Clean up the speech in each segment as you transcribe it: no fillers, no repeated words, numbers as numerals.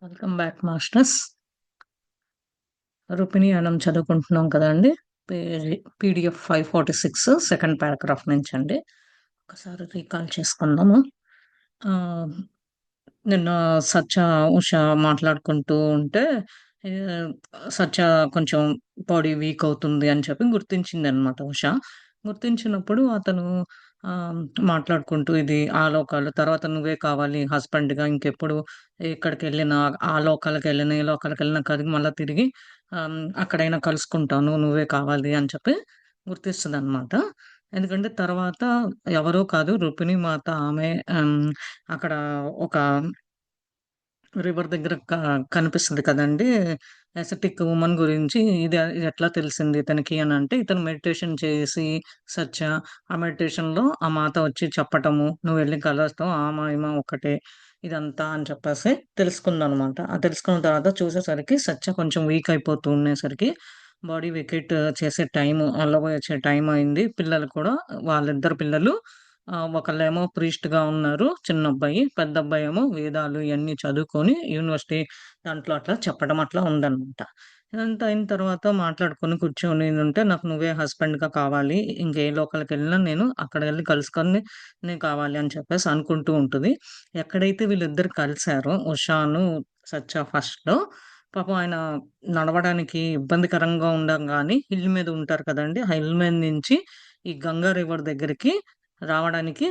Welcome back masters. రుపిని మనం చదువుకుంటున్నాం కదండి. పీడిఎఫ్ 546 సెకండ్ పారాగ్రాఫ్ నుంచి అండి. ఒకసారి రీకాల్ చేసుకుందాము. ఆ, నిన్న సత్య ఉష మాట్లాడుకుంటూ ఉంటే ఏ, సత్య కొంచెం బాడీ వీక్ అవుతుంది అని చెప్పి గుర్తించింది అనమాట ఉష. గుర్తించినప్పుడు అతను ఆ, మాట్లాడుకుంటూ ఇది ఆ లోకాలు తర్వాత నువ్వే కావాలి హస్బెండ్గా ఇంకెప్పుడు ఎక్కడికి వెళ్ళినా ఆ లోకాలకు వెళ్ళినా ఈ లోకాలకు వెళ్ళినా కలిగి మళ్ళీ తిరిగి అక్కడైనా కలుసుకుంటాను నువ్వే కావాలి అని చెప్పి గుర్తిస్తుంది అనమాట. ఎందుకంటే తర్వాత ఎవరో కాదు రుక్మిణి మాత ఆమె ఆమ్, అక్కడ ఒక రివర్ దగ్గర కనిపిస్తది కదండీ! ఎసెటిక్ వుమన్ గురించి ఇది ఎట్లా తెలిసింది ఇతనికి అనంటే, ఇతను మెడిటేషన్ చేసి సత్య ఆ మెడిటేషన్‌లో ఆ మాత వచ్చి చెప్పటము, "నువ్వెళ్లి కలుస్తావు ఆమె, ఈమె ఒకటే" ఇదంతా అని చెప్పేసి తెలుసుకుందనమాట. ఆ తెలుసుకున్న తర్వాత చూసేసరికి సత్య కొంచెం వీక్ అయిపోతూ ఉండేసరికి బాడీ వెకేట్ చేసే టైము అల్లబోయొచ్చే టైం అయింది. పిల్లలు కూడా వాళ్ళిద్దరు పిల్లలు ఒకళ్ళేమో ప్రీస్ట్‌గా ఉన్నారు చిన్నబ్బాయి. పెద్దబ్బాయేమో వేదాలు ఇయన్నీ చదువుకొని యూనివర్సిటీ దాంట్లో అట్లా చెప్పడం అట్లా ఉందనమాట. ఇదంతా అయిన తర్వాత మాట్లాడుకొని కూర్చొని ఉంటే నాకు నువ్వే హస్బెండ్‌గా కావాలి. ఇంకే లోకాలకెళ్ళినా నేను అక్కడికెళ్ళి కలుసుకొని కావాలి అని చెప్పేసి అనుకుంటూ ఉంటది. ఎక్కడైతే వీళ్ళిద్దరు కలిసారో ఉషాను, సత్య ఫస్ట్‌లో పాపం ఆయన నడవడానికి ఇబ్బందికరంగా ఉండంగాని హిల్ మీద ఉంటారు కదండీ! ఆ హిల్ మీద నుంచి ఈ గంగా రివర్ దగ్గరికి రావడానికి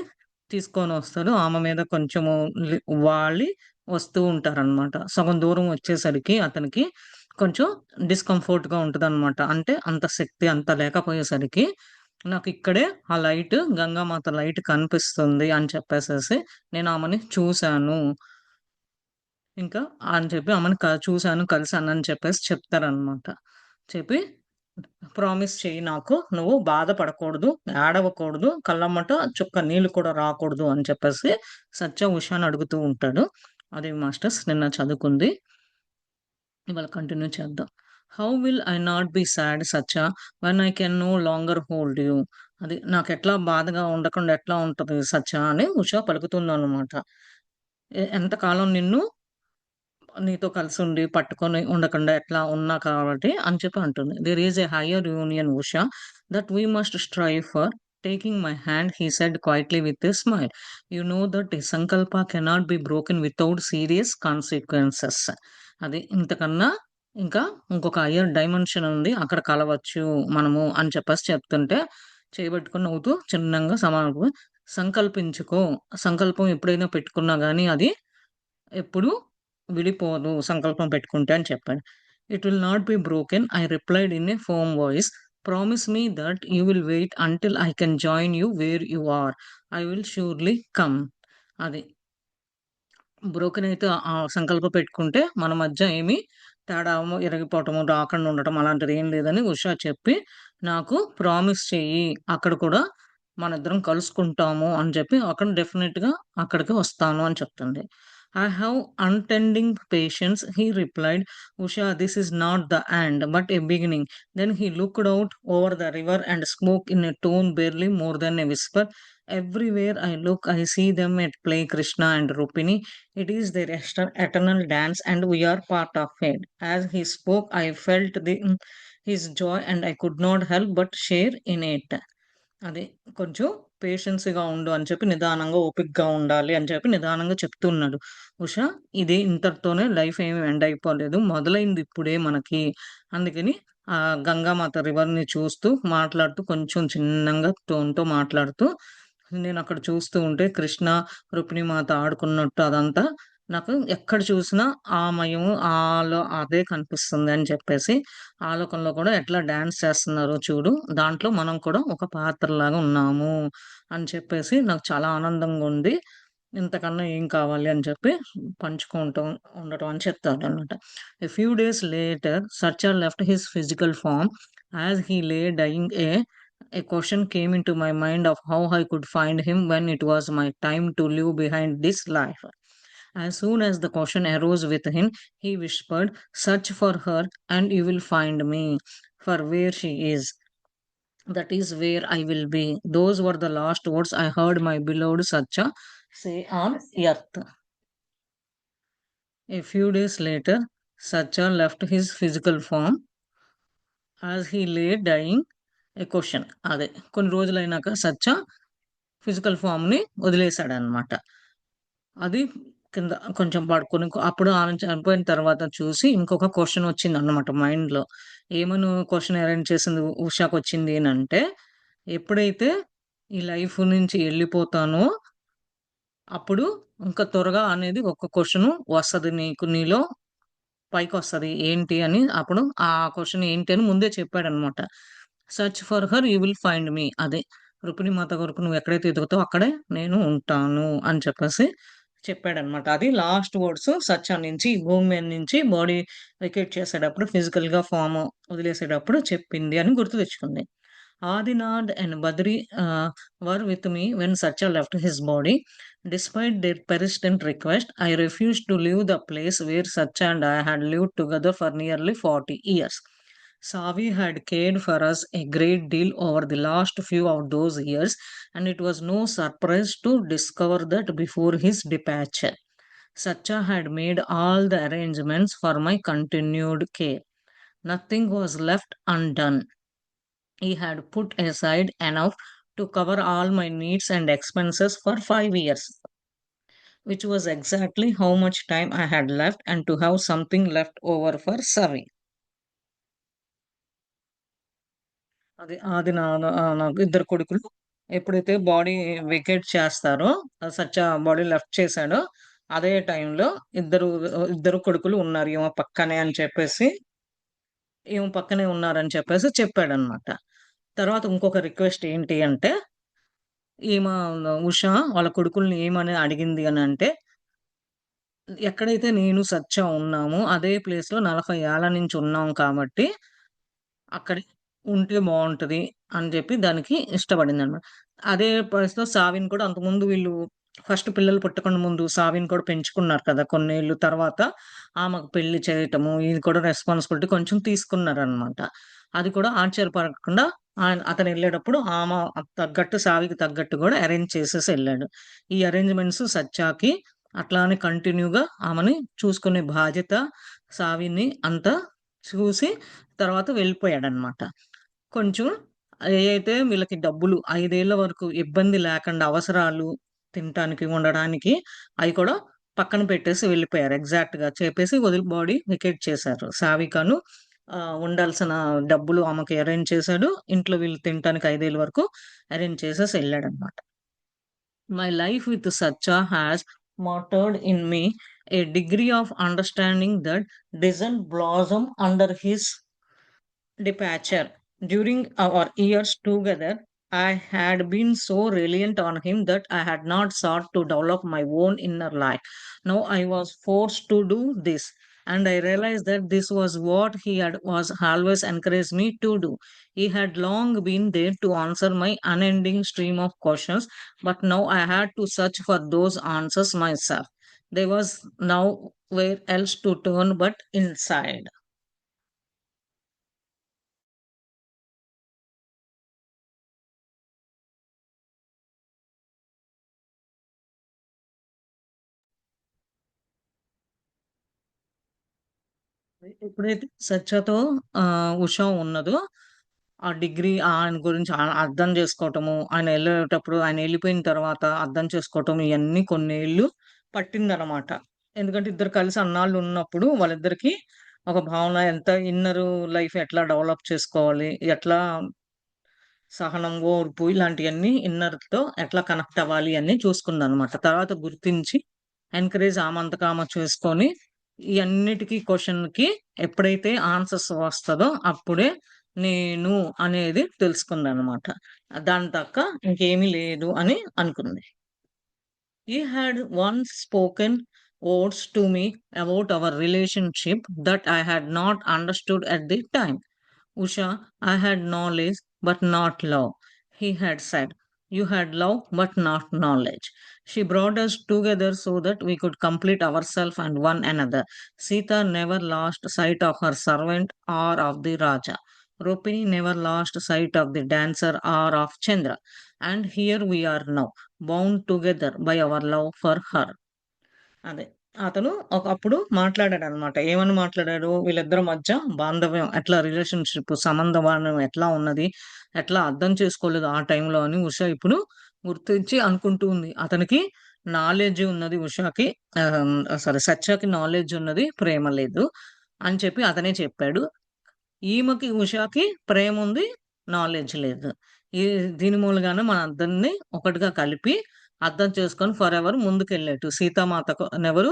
తీసుకొనొస్తారు. ఆమె మీద కొంచెము లి వాలి వస్తూ ఉంటారనమాట. సగం దూరం వచ్చేసరికి అతనికి కొంచెం డిస్కంఫర్ట్‌గా ఉంటదనమాట. అంటే అంత శక్తి అంత లేకపోయేసరికి నాకిక్కడే ఆ లైట్ గంగామాత లైట్ కనిపిస్తుంది అని చెప్పేసేసి నేను ఆమెని చూసాను. ఇంకా అని చెప్పి ఆమెను చూసాను, కలిసానని చెప్పేసి చెప్తారనమాట. చెప్పి ప్రామిస్ చెయ్యి నాకు. నువ్వు బాధపడకూడదు, ఏడవకూడదు, కళ్ళమ్మట చుక్క నీళ్ళు కూడా రాకూడదు అని చెప్పేసి సత్య ఉషాని అడుగుతూ ఉంటాడు. అది మాస్టర్స్ నిన్న చదువుకుంది. ఇవాళ కంటిన్యూ చేద్దాం. How will I not be sad Satya when I can no longer hold you. అది నాకెట్లా బాధగా ఉండకుండా ఎట్లా ఉంటది సత్య అని ఉష పలుకుతుందనమాట. ఎంతకాలం నిన్ను నీతో కలిసుండి, పట్టుకొని ఉండకుండా ఎట్లా ఉన్నా కాబట్టి అని చెప్పి అంటుంది. There is a higher union Usha that we must strive for. Taking my hand he said quietly with a smile. You know that a sankalpa cannot be broken without serious consequences. అది ఇంతకన్నా ఇంకా ఇంకొక హయ్యర్ డైమెన్షన్ ఉంది. అక్కడ కలవచ్చు మనము అని చెప్పేసి చెప్తుంటే చేయబెట్టుకొని నవ్వుతూ చిన్నంగా సమానం సంకల్పించుకో. సంకల్పం ఎప్పుడైనా పెట్టుకున్నా గానీ అది ఎప్పుడు విడిపోదు సంకల్పం పెట్టుకుంటే అని చెప్పాడు. It will not be broken I replied in a firm voice. Promise me that you will wait until I can join you where you are. I will surely come. అది బ్రోకెన్ అయితే ఆ సంకల్పం పెట్టుకుంటే మన మధ్య ఏమి తేడాము ఇరగిపోవటము రాకుండా ఉండటం అలాంటిది ఏం లేదని ఉషా చెప్పి నాకు ప్రామిస్ చెయ్యి అక్కడ కూడా మన ఇద్దరం కలుసుకుంటాము అని చెప్పి అక్కడ డెఫినెట్ గా అక్కడికి వస్తాను అని చెప్తుంది. I have unending patience he replied. Usha this is not the end but a beginning. Then he looked out over the river and spoke in a tone barely more than a whisper. Everywhere I look, I see them at play, Krishna and Rupini. It is their eternal dance, and we are part of it. As he spoke, I felt his joy, and I could not help but share in it. అది కొంచెం పేషెన్స్‌గా ఉండు అని చెప్పి నిదానంగా, ఓపికగా ఉండాలి అని చెప్పి నిదానంగా చెప్తున్నాడు. ఉషా ఇది ఇంతటితోనే లైఫ్ ఏమి ఎండ్ అయిపోలేదు. మొదలైంది ఇప్పుడే మనకి. అందుకని గంగామాత రివర్‌ని చూస్తూ, మాట్లాడుతూ కొంచెం చిన్నంగా టోన్‌తో మాట్లాడుతూ నేనక్కడ చూస్తూ ఉంటే కృష్ణ, రుక్మిణి మాత ఆడుకున్నట్టు అదంతా నాకు ఎక్కడ చూసినా ఆ మయము అదే కనిపిస్తుంది అని చెప్పేసి, ఆలోకంలో కూడా ఎట్లా డాన్స్ చేస్తున్నారో చూడు, దాంట్లో మనం కూడా ఒక పాత్రలాగా ఉన్నాము అని చెప్పేసి నాకు చాలా ఆనందంగా ఉంది. ఇంతకన్నా ఏం కావాలి అని చెప్పి పంచుకుంటూ ఉండటం అని చెప్తాడనమాట. A few days later searcher left his physical form. As he lay dying a question came into my mind of how I could find him when it was my time to leave behind this life. As soon as the question arose within, he whispered, search for her and you will find me. For where she is, that is where I will be. Those were the last words I heard my beloved Satya say on earth. A few days later, Sacha left his physical form as he lay dying. A question. అదే కొన్ని రోజులైనాక సచ్చ physical form ని వదిలేశాడనమాట. అది కింద కొంచెం పడుకొని అప్పుడు ఆమె చనిపోయిన తర్వాత చూసి ఇంకొక క్వెషన్ వచ్చిందన్నమాట మైండ్‌లో. ఏమని క్వెషన్ అరేంజ్ చేసింది ఉషాకొచ్చింది అనంటే, ఎప్పుడైతే ఈ లైఫ్ నుంచి ఎళ్ళిపోతానో, అప్పుడు ఇంకా త్వరగా అనేది ఒక క్వెషను వస్తది నీలో పైకొస్తది. ఏంటి అని అప్పుడు ఆ క్వెషన్ ఏంటి అని ముందే చెప్పాడన్నమాట. Search for her you will find me. అదే రుక్మిణీమాత కొరకు నువ్వెక్కడైతే ఎతుకుతావో అక్కడే నేను ఉంటాను అని చెప్పేసి చెప్పాడన్నమాట. అది లాస్ట్ వర్డ్స్ సత్య నుంచి భూమి మీద నుంచి బాడీ వెకేట్ చేసేటప్పుడు ఫిజికల్‌గా ఫార్మ్ వదిలేసేటప్పుడు చెప్పింది అని గుర్తు తెచ్చుకుంది. Adinad and Badri were with me when Satya left his body. Despite their persistent request, I refused to leave the place where Satya and I had lived together for nearly 40 years. Savi had cared for us a great deal over the last few of those years, and it was no surprise to discover that before his departure, Satya had made all the arrangements for my continued care. Nothing was left undone. He had put aside enough to cover all my needs and expenses for 5 years, which was exactly how much time I had left and to have something left over for Savi. అది నాకు ఇద్దరు కొడుకులు. ఎప్పుడైతే body vacate చేస్తారో, సత్య body left చేశాడో, అదే టైంలో ఇద్దరు ఇద్దరు కొడుకులు ఉన్నారు ఈమె పక్కనే అని చెప్పేసి, ఈమె పక్కనే ఉన్నారని చెప్పేసి చెప్పాడనమాట. తర్వాత ఇంకొక రిక్వెస్ట్ ఏంటి అంటే, ఈమె ఉష వాళ్ళ కొడుకుల్ని ఏమని అడిగింది అనంటే, ఎక్కడైతే నేను సత్య ఉన్నామో అదే ప్లేస్‌లో 40 ఏళ్ల నుంచి ఉన్నాం కాబట్టి అక్కడే ఉంటే బావుంటది అని జెప్పి దానికి ఇష్టపడిందనమాట. అదే ప్లేస్‌లో సావిన్ కూడా అంతకుముందు వీళ్ళు ఫస్ట్ పిల్లలు పుట్టకుండా ముందు సావిన్ కూడా పెంచుకున్నారు కదా! కొన్నేళ్ళు తర్వాత ఆమెకు పెళ్లి చేయటము, ఇది కూడా రెస్పాన్సిబిలిటీ కొంచెం తీసుకున్నారనమాట. అది కూడా ఆశ్చర్యపడకుండా అతనెళ్ళేటప్పుడు తగ్గట్టు సావికి తగ్గట్టు గూడా అరేంజ్ చేసేసి ఎళ్ళాడు. ఈ అరేంజ్‌మెంట్స్ సత్యాకి అట్లానే కంటిన్యూ‌గా ఆమెని చూసుకునే బాధ్యత సావిని అంతా చూసి తర్వాత వెళ్ళిపోయాడనమాట. కొంచెం ఏయైతే వీళ్ళకి డబ్బులు 5 ఏళ్ల వరకు ఇబ్బంది లేకుండా అవసరాలు, తినటానికి, ఉండడానికి అయి కూడా పక్కన పెట్టేసి వెళ్ళిపోయారు. ఎగ్జాక్ట్‌గా చెప్పేసి బాడీ వెకేట్ చేశారు. సావికను ఉండాల్సిన డబ్బులు ఆమెకి అరేంజ్ చేశాడు. ఇంట్లో వీళ్ళు తినటానికి 5 ఏళ్ల వరకు అరేంజ్ చేసేసి ఎళ్ళాడనమాట. My life with Satya has martyred in me a degree of understanding that doesn't blossom under his departure. During our years together, I had been so reliant on him that I had not sought to develop my own inner life. Now I was forced to do this, and I realized that this was what he had was always encouraged me to do. He had long been there to answer my unending stream of questions, but now I had to search for those answers myself. There was nowhere else to turn but inside. ఎప్పుడైతే సత్యతో ఉష ఉన్నదో, ఆ degree ఆయన గురించి అర్థం చేసుకోవటము, ఆయన ఎళ్ళేటప్పుడు ఆయన ఎళ్ళిపోయిన తర్వాత అర్థం చేసుకోవటం ఇయన్నీ కొన్నేళ్ళు పట్టిందనమాట. ఎందుకంటే ఇద్దరు కలిసి అన్నాళ్ళు ఉన్నప్పుడు వాళ్ళిద్దరికీ ఒక భావన ఎంత ఇన్నరు లైఫ్ ఎట్లా డెవలప్ చేసుకోవాలి, ఎట్లా సహనం, ఓర్పు ఇలాంటియన్నీ ఇన్నర్‌తో ఎట్లా కనెక్ట్ అవ్వాలి అని చూసుకుందనమాట. తర్వాత గుర్తించి ఎంకరేజ్ ఆమంతకు ఆమె చేసుకొని, ఈ అన్నిటికి క్వెషన్‌కి ఎప్పుడైతే ఆన్సర్స్ వస్తదో అప్పుడే నేను అనేది తెలుసుకుందనమాట. దాని తక్క ఇంకేమీ లేదు అని అనుకుంది. He had once spoken words to me about our relationship that I had not understood at the time. Usha, I had knowledge but not love. He had said, you had love but not knowledge. She brought us together so that we could complete ourselves and one another. Sita never lost sight of her servant or of the Raja. Rupini never lost sight of the dancer or of Chandra. And here we are now, bound together by our love for her. అదే. అతను ఒకప్పుడు మాట్లాడాడనమాట. ఏమని మాట్లాడాడు? వీళ్ళిద్దరి మధ్య బాంధవ్యం ఎట్లా relationship సంబంధం ఎట్లా ఉన్నది? ఎట్లా అర్థం చేసుకోలేదు ఆ టైంలో అని ఉష ఇప్పుడు గుర్తించి అనుకుంటూ ఉంది. అతనికి నాలెడ్జ్ ఉన్నది ఉషాకి. సత్యకి నాలెడ్జ్ ఉన్నది. ప్రేమ లేదు అని చెప్పి అతనే చెప్పాడు. ఈమెకి ఉషాకి ప్రేముంది. నాలెడ్జ్ లేదు. ఈ దీని మూలంగానే మనందరిని ఒకటిగా కలిపి అర్థం చేసుకొని ఫరెవర్ ముందుకెళ్ళేట్టు. సీతామాతకు నెవరు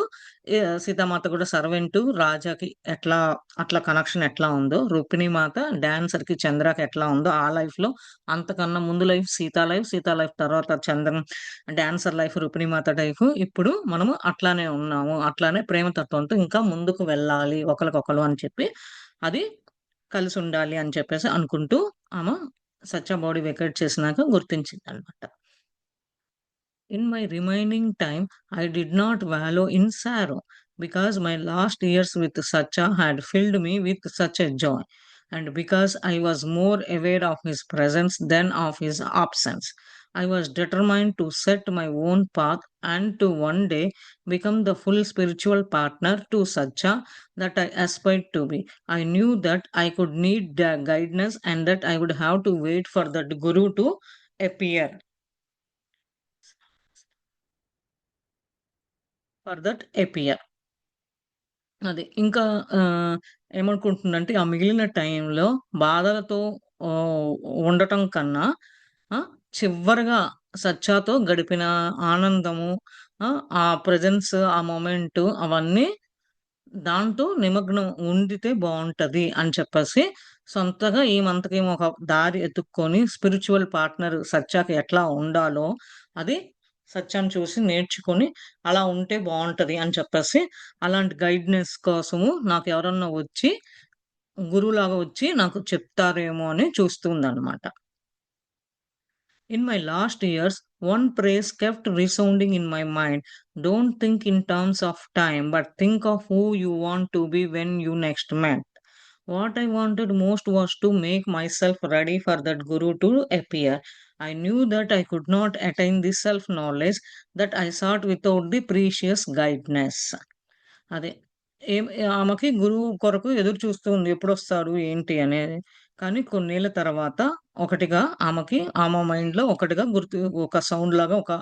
సీతామాత కూడా సర్వెంటు, రాజాకి ఎట్లా అట్లా కనెక్షన్ ఎట్లా ఉందో, రుక్మిణి మాత డాన్సర్‌కి, చంద్రకి ఎట్లా ఉందో ఆ లైఫ్‌లో అంతకన్నా ముందు life Sita life, Sita life తర్వాత చంద్రన్ డాన్సర్ లైఫ్, రుక్మిణి మాత లైఫ్ ఇప్పుడు మనము అట్లానే ఉన్నాము. అట్లానే ప్రేమ తత్వంతో ఇంకా ముందుకు వెళ్ళాలి ఒకళ్ళకొకళ్ళు అని చెప్పి అది కలిసుండాలి అని చెప్పేసి అనుకుంటూ ఆమె సత్య బాడీ వెకేట్ చేసినాక గుర్తించిందనమాట. In my remaining time, I did not wallow in sorrow because my last years with Sacha had filled me with such a joy, and because I was more aware of his presence than of his absence. I was determined to set my own path and to one day become the full spiritual partner to Sacha that I aspired to be. I knew that I could need their guidance and that I would have to wait for that Guru to appear. For that appear. అది. ఇంకా ఆహ్, ఏమనుకుంటుందంటే, ఆ మిగిలిన టైంలో బాధలతో ఆహ్, ఉండటం కన్నా ఆ! చివరగా సచ్చాతో గడిపిన ఆనందము, ఆ ప్రెజెన్స్, ఆ మొమెంటు అవన్నీ దాంతో నిమగ్నం ఉండితే బావుంటది అని చెప్పేసి, సొంతగా ఈమంతకీమె ఒక దారి ఎతుక్కొని స్పిరిచ్యువల్ పార్ట్నర్ సత్యాకి ఎట్లా ఉండాలో, అది సత్యాన్ని చూసి నేర్చుకొని, అలా ఉంటే బావుంటది అని చెప్పేసి, అలాంటి గైడ్‌నెస్ కోసము నాకెవరన్నా వచ్చి, గురువులాగా వచ్చి నాకు చెప్తారేమో అని చూస్తుందనమాట. In my last years, one phrase kept resounding in my mind. Don't think in terms of time, but think of who you want to be when you next met. What I wanted most was to make myself ready for that guru to appear. I knew that I could not attain the self knowledge that I sought without the precious guidance. అదే. ఏం ఆమెకి గురువు కొరకు ఎదురు చూస్తూ ఉంది. ఎప్పుడొస్తాడు? ఏంటి? అనేది. కానీ కొన్నేళ్ల తర్వాత ఒకటిగా ఆమె మైండ్‌లో ఒకటిగా గుర్తు ఒక సౌండ్‌లాగా ఒక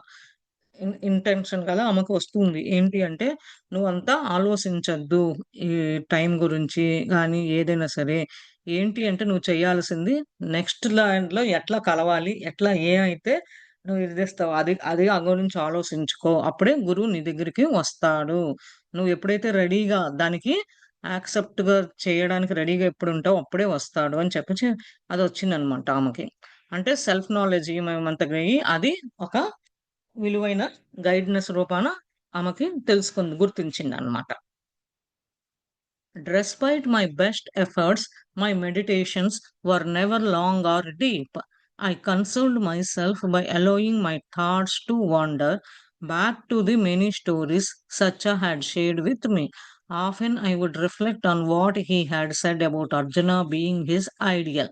ఇంటెన్షన్ గల ఆమెకు వస్తుంది. ఏంటి అంటే, "నువ్వంతా ఆలోచించొద్దు. ఈ టైం గురించి గానీ, ఏదైనా సరే. ఏంటి అంటే నువ్వు చేయాల్సింది నెక్స్ట్ ల్యాండ్‌లో ఎట్లా కలవాలి? ఎట్లా అయితే నువ్వు ఇది చేస్తావో అది అది ఆ గురించి ఆలోచించుకో. అప్పుడే గురువు నీ దగ్గరికి వస్తాడు. నువ్వు ఎప్పుడైతే రెడీగా దానికి యాక్సెప్ట్‌గా చేయడానికి రెడీగా ఎప్పుడుంటావో అప్పుడే వస్తాడు" అని చెప్పేసి అదొచ్చిందనమాట ఆమెకి. అంటే సెల్ఫ్ నాలెడ్జ్ ఈమెమంతగయి అది ఒక విలువైన గైడ్‌నెస్ రూపాన ఆమెకి గుర్తించిందనమాట. Despite my best efforts, my meditations were never long or deep. I consoled myself by allowing my thoughts to wander back to the many stories Sacha had shared with me. Often I would reflect on what he had said about Arjuna being his ideal.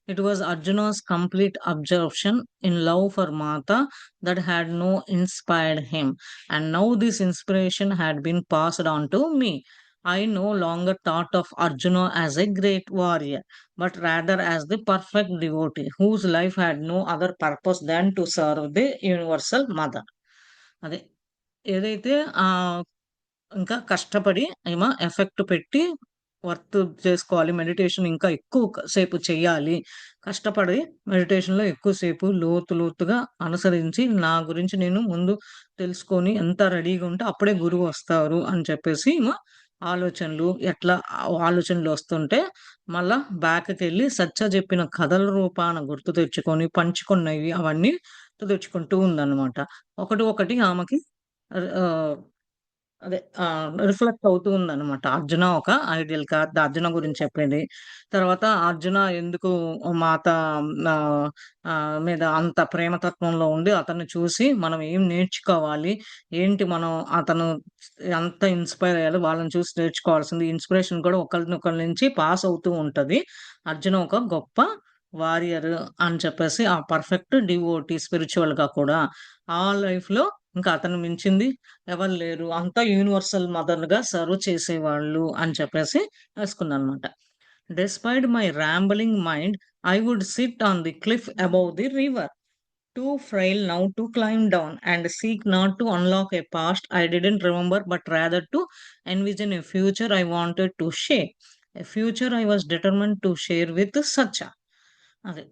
It was Arjuna's complete absorption in love for Mata that had no inspired him, and now this inspiration had been passed on to me. I no longer thought of Arjuna as a great warrior, but rather as the perfect devotee whose life had no other purpose than to serve the universal mother. అదే ఏదైతే ఇంకా కష్టపడి effect పెట్టి work చేసుకోవాలి. Meditation ఇంకా ఎక్కువ సేపు చెయ్యాలి. కష్టపడి మెడిటేషన్‌లో ఎక్కువ సేపు లోతుగా అనుసరించి నా గురించి నేను ముందు తెలుసుకొని ఎంత రెడీగా ఉంటే అప్పుడే గురువొస్తారు అని చెప్పేసి ఆలోచనలు ఆలోచనలొస్తుంటే మళ్ళా బ్యాక్‌కెళ్ళి సత్య చెప్పిన కథల రూపాన గుర్తు తెచ్చుకొని పంచుకున్నవి అవన్నీ తెచ్చుకుంటూ ఉందన్నమాట. ఒకటి ఒకటి ఆమెకి ఆహ్ అదే. రిఫ్లెక్ట్ అవుతూ ఉందనమాట. 'అర్జున' ఒక ఐడియల్ అర్జున గురించి చెప్పేది. తర్వాత అర్జున ఎందుకు మాత ఆహ్, మీద అంత ప్రేమతత్వంలో ఉండి అతన్ని చూసి మనం ఏం నేర్చుకోవాలి? ఏంటి మనం అతను ఎంత ఇన్‌స్పైర్ అయ్యాడో వాళ్ళని చూసి నేర్చుకోవాల్సింది. ఇన్‌స్పిరేషన్ కూడా ఒకళ్ళనొకళ్ళ నుంచి పాస్ అవుతూ ఉంటది. అర్జున ఒక గొప్ప వారియర్ అని చెప్పేసి ఆ పర్ఫెక్ట్ డివోటీ స్పిరిచ్యువల్‌గా కూడా ఆ లైఫ్‌లో ఇంకా అతను మించింది ఎవరు లేరు. అంతా యూనివర్సల్ మదర్‌గా సర్వ్ చేసేవాళ్ళు అని చెప్పేసి రాసుకుందనమాట. Despite my rambling mind, I would sit on the cliff above the river, too frail now to climb down, and seek not to unlock a past I didn't remember, but rather to envision a future I wanted to share. A future I was determined to share with Sacha. అదే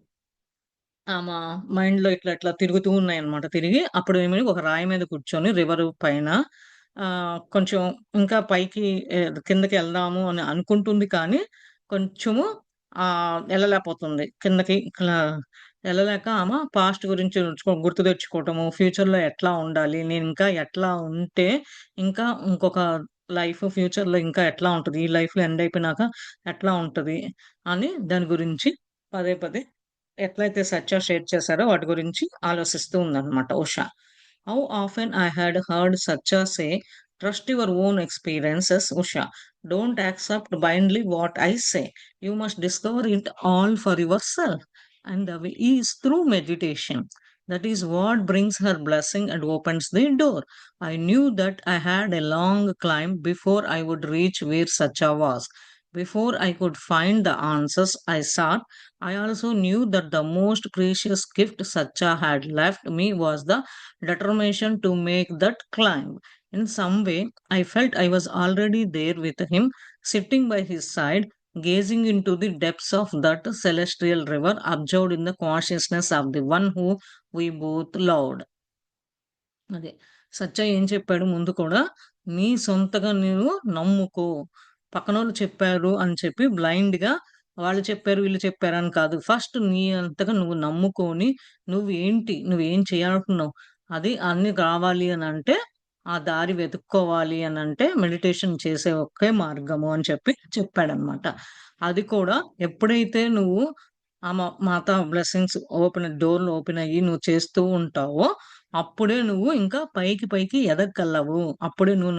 ఆమ మైండ్‌లో ఇట్లా ఇట్లా తిరుగుతూ ఉన్నాయన్నమాట. తిరిగి అప్పుడు ఏమి ఒక రాయి మీద కూర్చొని రివర్ పైన కొంచెం ఇంకా పైకి కిందకెళ్దాము అని అనుకుంటుంది కానీ, కొంచెము ఎళ్ళలేకపోతుంది. కిందకి ఎళ్ళలేక ఆమ పాస్ట్ గురించి గుర్తు తెచ్చుకోవటము, ఫ్యూచర్‌లో ఎట్లా ఉండాలి, నేనింకా ఎట్లా ఉంటే, ఇంకా ఇంకొక లైఫ్ ఫ్యూచర్‌లో ఇంకా ఎట్లా ఉంటది, ఈ లైఫ్‌లో ఎండ్ అయిపోయినాక ఎట్లా ఉంటది అని దాని గురించి పదే పదే ఎట్లయితే సత్య షేర్ చేశారో వాటి గురించి ఆలోచిస్తూ ఉందన్నమాట Usha. How often I had heard Satya say, trust your own experiences Usha. Don't accept blindly what I say. You must discover it all for yourself. And the way is through meditation. That is what brings her blessing and opens the door. I knew that I had a long climb before I would reach where Satya was. Before I could find the answers I sought, I also knew that the most precious gift Satya had left me was the determination to make that climb. In some way, I felt I was already there with him, sitting by his side, gazing into the depths of that celestial river, absorbed in the consciousness of the one who we both loved. అదే. సత్య ఏం చెప్పాడు ముందు కూడా, నీ సొంతగా నువ్వు నమ్ముకో. పక్కనోళ్ళు చెప్పారు అని చెప్పి బ్లైండ్‌గా వాళ్ళు చెప్పారు, వీళ్ళు చెప్పారని కాదు. ఫస్ట్ నీ అంతగా నువ్వు నమ్ముకొని, నువ్వేం చేయాలనుకున్నావు, అది అన్నీ రావాలి అనంటే, ఆ దారి వెతుక్కోవాలి అనంటే మెడిటేషన్ చేసే ఒకే మార్గము అని చెప్పి చెప్పాడనమాట. అది కూడా ఎప్పుడైతే నువ్వు మాతా బ్లెస్సింగ్స్ డోర్‌లు ఓపెన్ అయ్యి నువ్వు చేస్తూ ఉంటావో, అప్పుడే నువ్వు ఇంకా పైకి పైకి ఎదగగలవు. అప్పుడే నువ్వు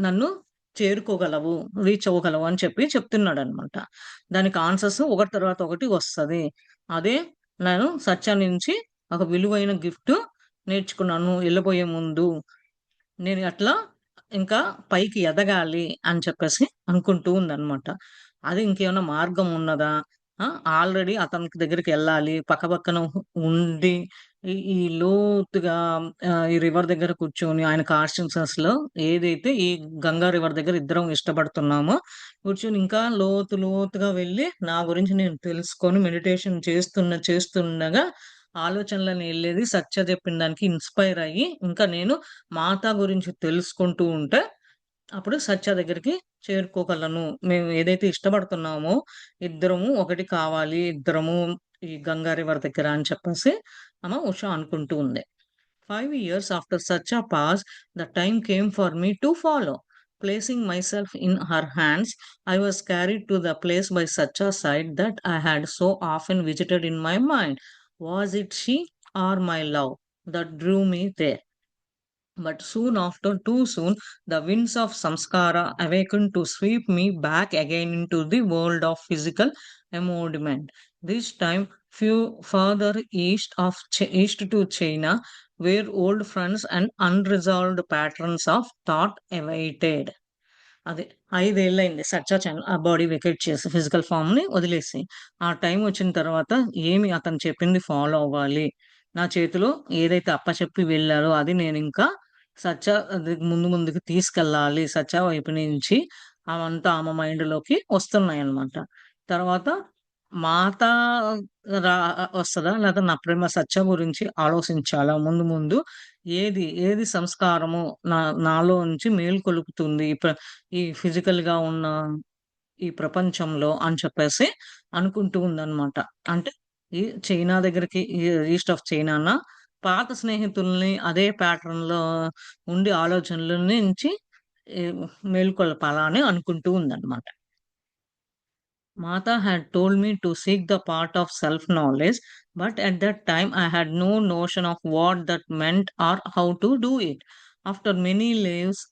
నన్ను చేరుకోగలవు, రీచ్ అవ్వగలవు అని చెప్పి చెప్తున్నాడనమాట. దానికి ఆన్సర్స్ ఒకటి తర్వాత ఒకటి వస్తది. అదే నేను సత్య నుంచి ఒక విలువైన గిఫ్ట్ నేర్చుకున్నాను ఎళ్ళబోయే ముందు. నేను అట్లా ఇంకా పైకి ఎదగాలి అని చెప్పేసి అనుకుంటూ ఉందనమాట. అది ఇంకేమన్నా మార్గం ఉన్నదా? ఆ! ఆల్రెడీ అతనికి దగ్గరికెళ్ళాలి. పక్కపక్కన ఉండి ఈ లోతుగా ఈ రివర్ దగ్గర కూర్చొని ఆయన కాన్షియస్‌నెస్‌లో ఏదైతే ఈ గంగా రివర్ దగ్గర ఇద్దరం ఇష్టపడుతున్నామో, కూర్చొని ఇంకా లోతుగా వెళ్ళి నా గురించి నేను తెలుసుకొని మెడిటేషన్ చేస్తుండగా ఆలోచనలని ఎళ్ళేది సత్య చెప్పిన దానికి ఇన్‌స్పైర్ అయ్యి, ఇంకా నేను మాతా గురించి తెలుసుకుంటూ ఉంటే, అప్పుడు సత్య దగ్గరికి చేరుకోగలను. మేము ఏదైతే ఇష్టపడుతున్నామో, ఇద్దరము ఒకటి కావాలి, ఇద్దరము ఈ గంగా రివర్ దగ్గర అని చెప్పేసి ఉష అనుకుంటూ ఉంది. 5 years after such a pass, the time came for me to follow. Placing myself in her hands, I was carried to the place by such a side that I had so often visited in my mind. Was it she or my love that drew me there? But soon after, too soon, the winds of samskara awakened to sweep me back again into the world of physical embodiment. This time, few further east to China, where old friends and unresolved patterns of thought awaited. అదే 5 ఏళ్లయింది ఆ body vacate చేసి physical ఫార్మ్‌ని వదిలేసి. ఆ time వచ్చిన తర్వాత అతను చెప్పింది follow అవ్వాలి. నా చేతిలో ఏదైతే అప్పచెప్పి వెళ్లారో అది నేనింకా అది ముందుకు తీసుకెళ్ళాలి. సత్య వైపు నుంచి అవంతా ఆమె మైండ్‌లోకి వస్తున్నాయన్నమాట. తర్వాత మాత రా వస్తదా? లేకపోతే నా ప్రేమ సత్య గురించి ఆలోచించాలా ముందు ఏది సంస్కారము నాలో నుంచి మేలుకొలుపుతుంది. ఈ ఫిజికల్‌గా ఉన్న ఈ ప్రపంచంలో అని చెప్పేసి అనుకుంటూ ఉందన్నమాట. అంటే ఈ చైనా దగ్గరికి ఈస్ట్ ఆఫ్ చైనానా పాత స్నేహితుల్ని అదే ప్యాటర్న్‌లో ఉండి ఆలోచనల నుంచి ఈ మేలుకొలపాలా అని అనుకుంటూ ఉందన్నమాట. Mata had told me to seek the path of self knowledge, but at that time I had no notion of what that meant or how to do it. After many lives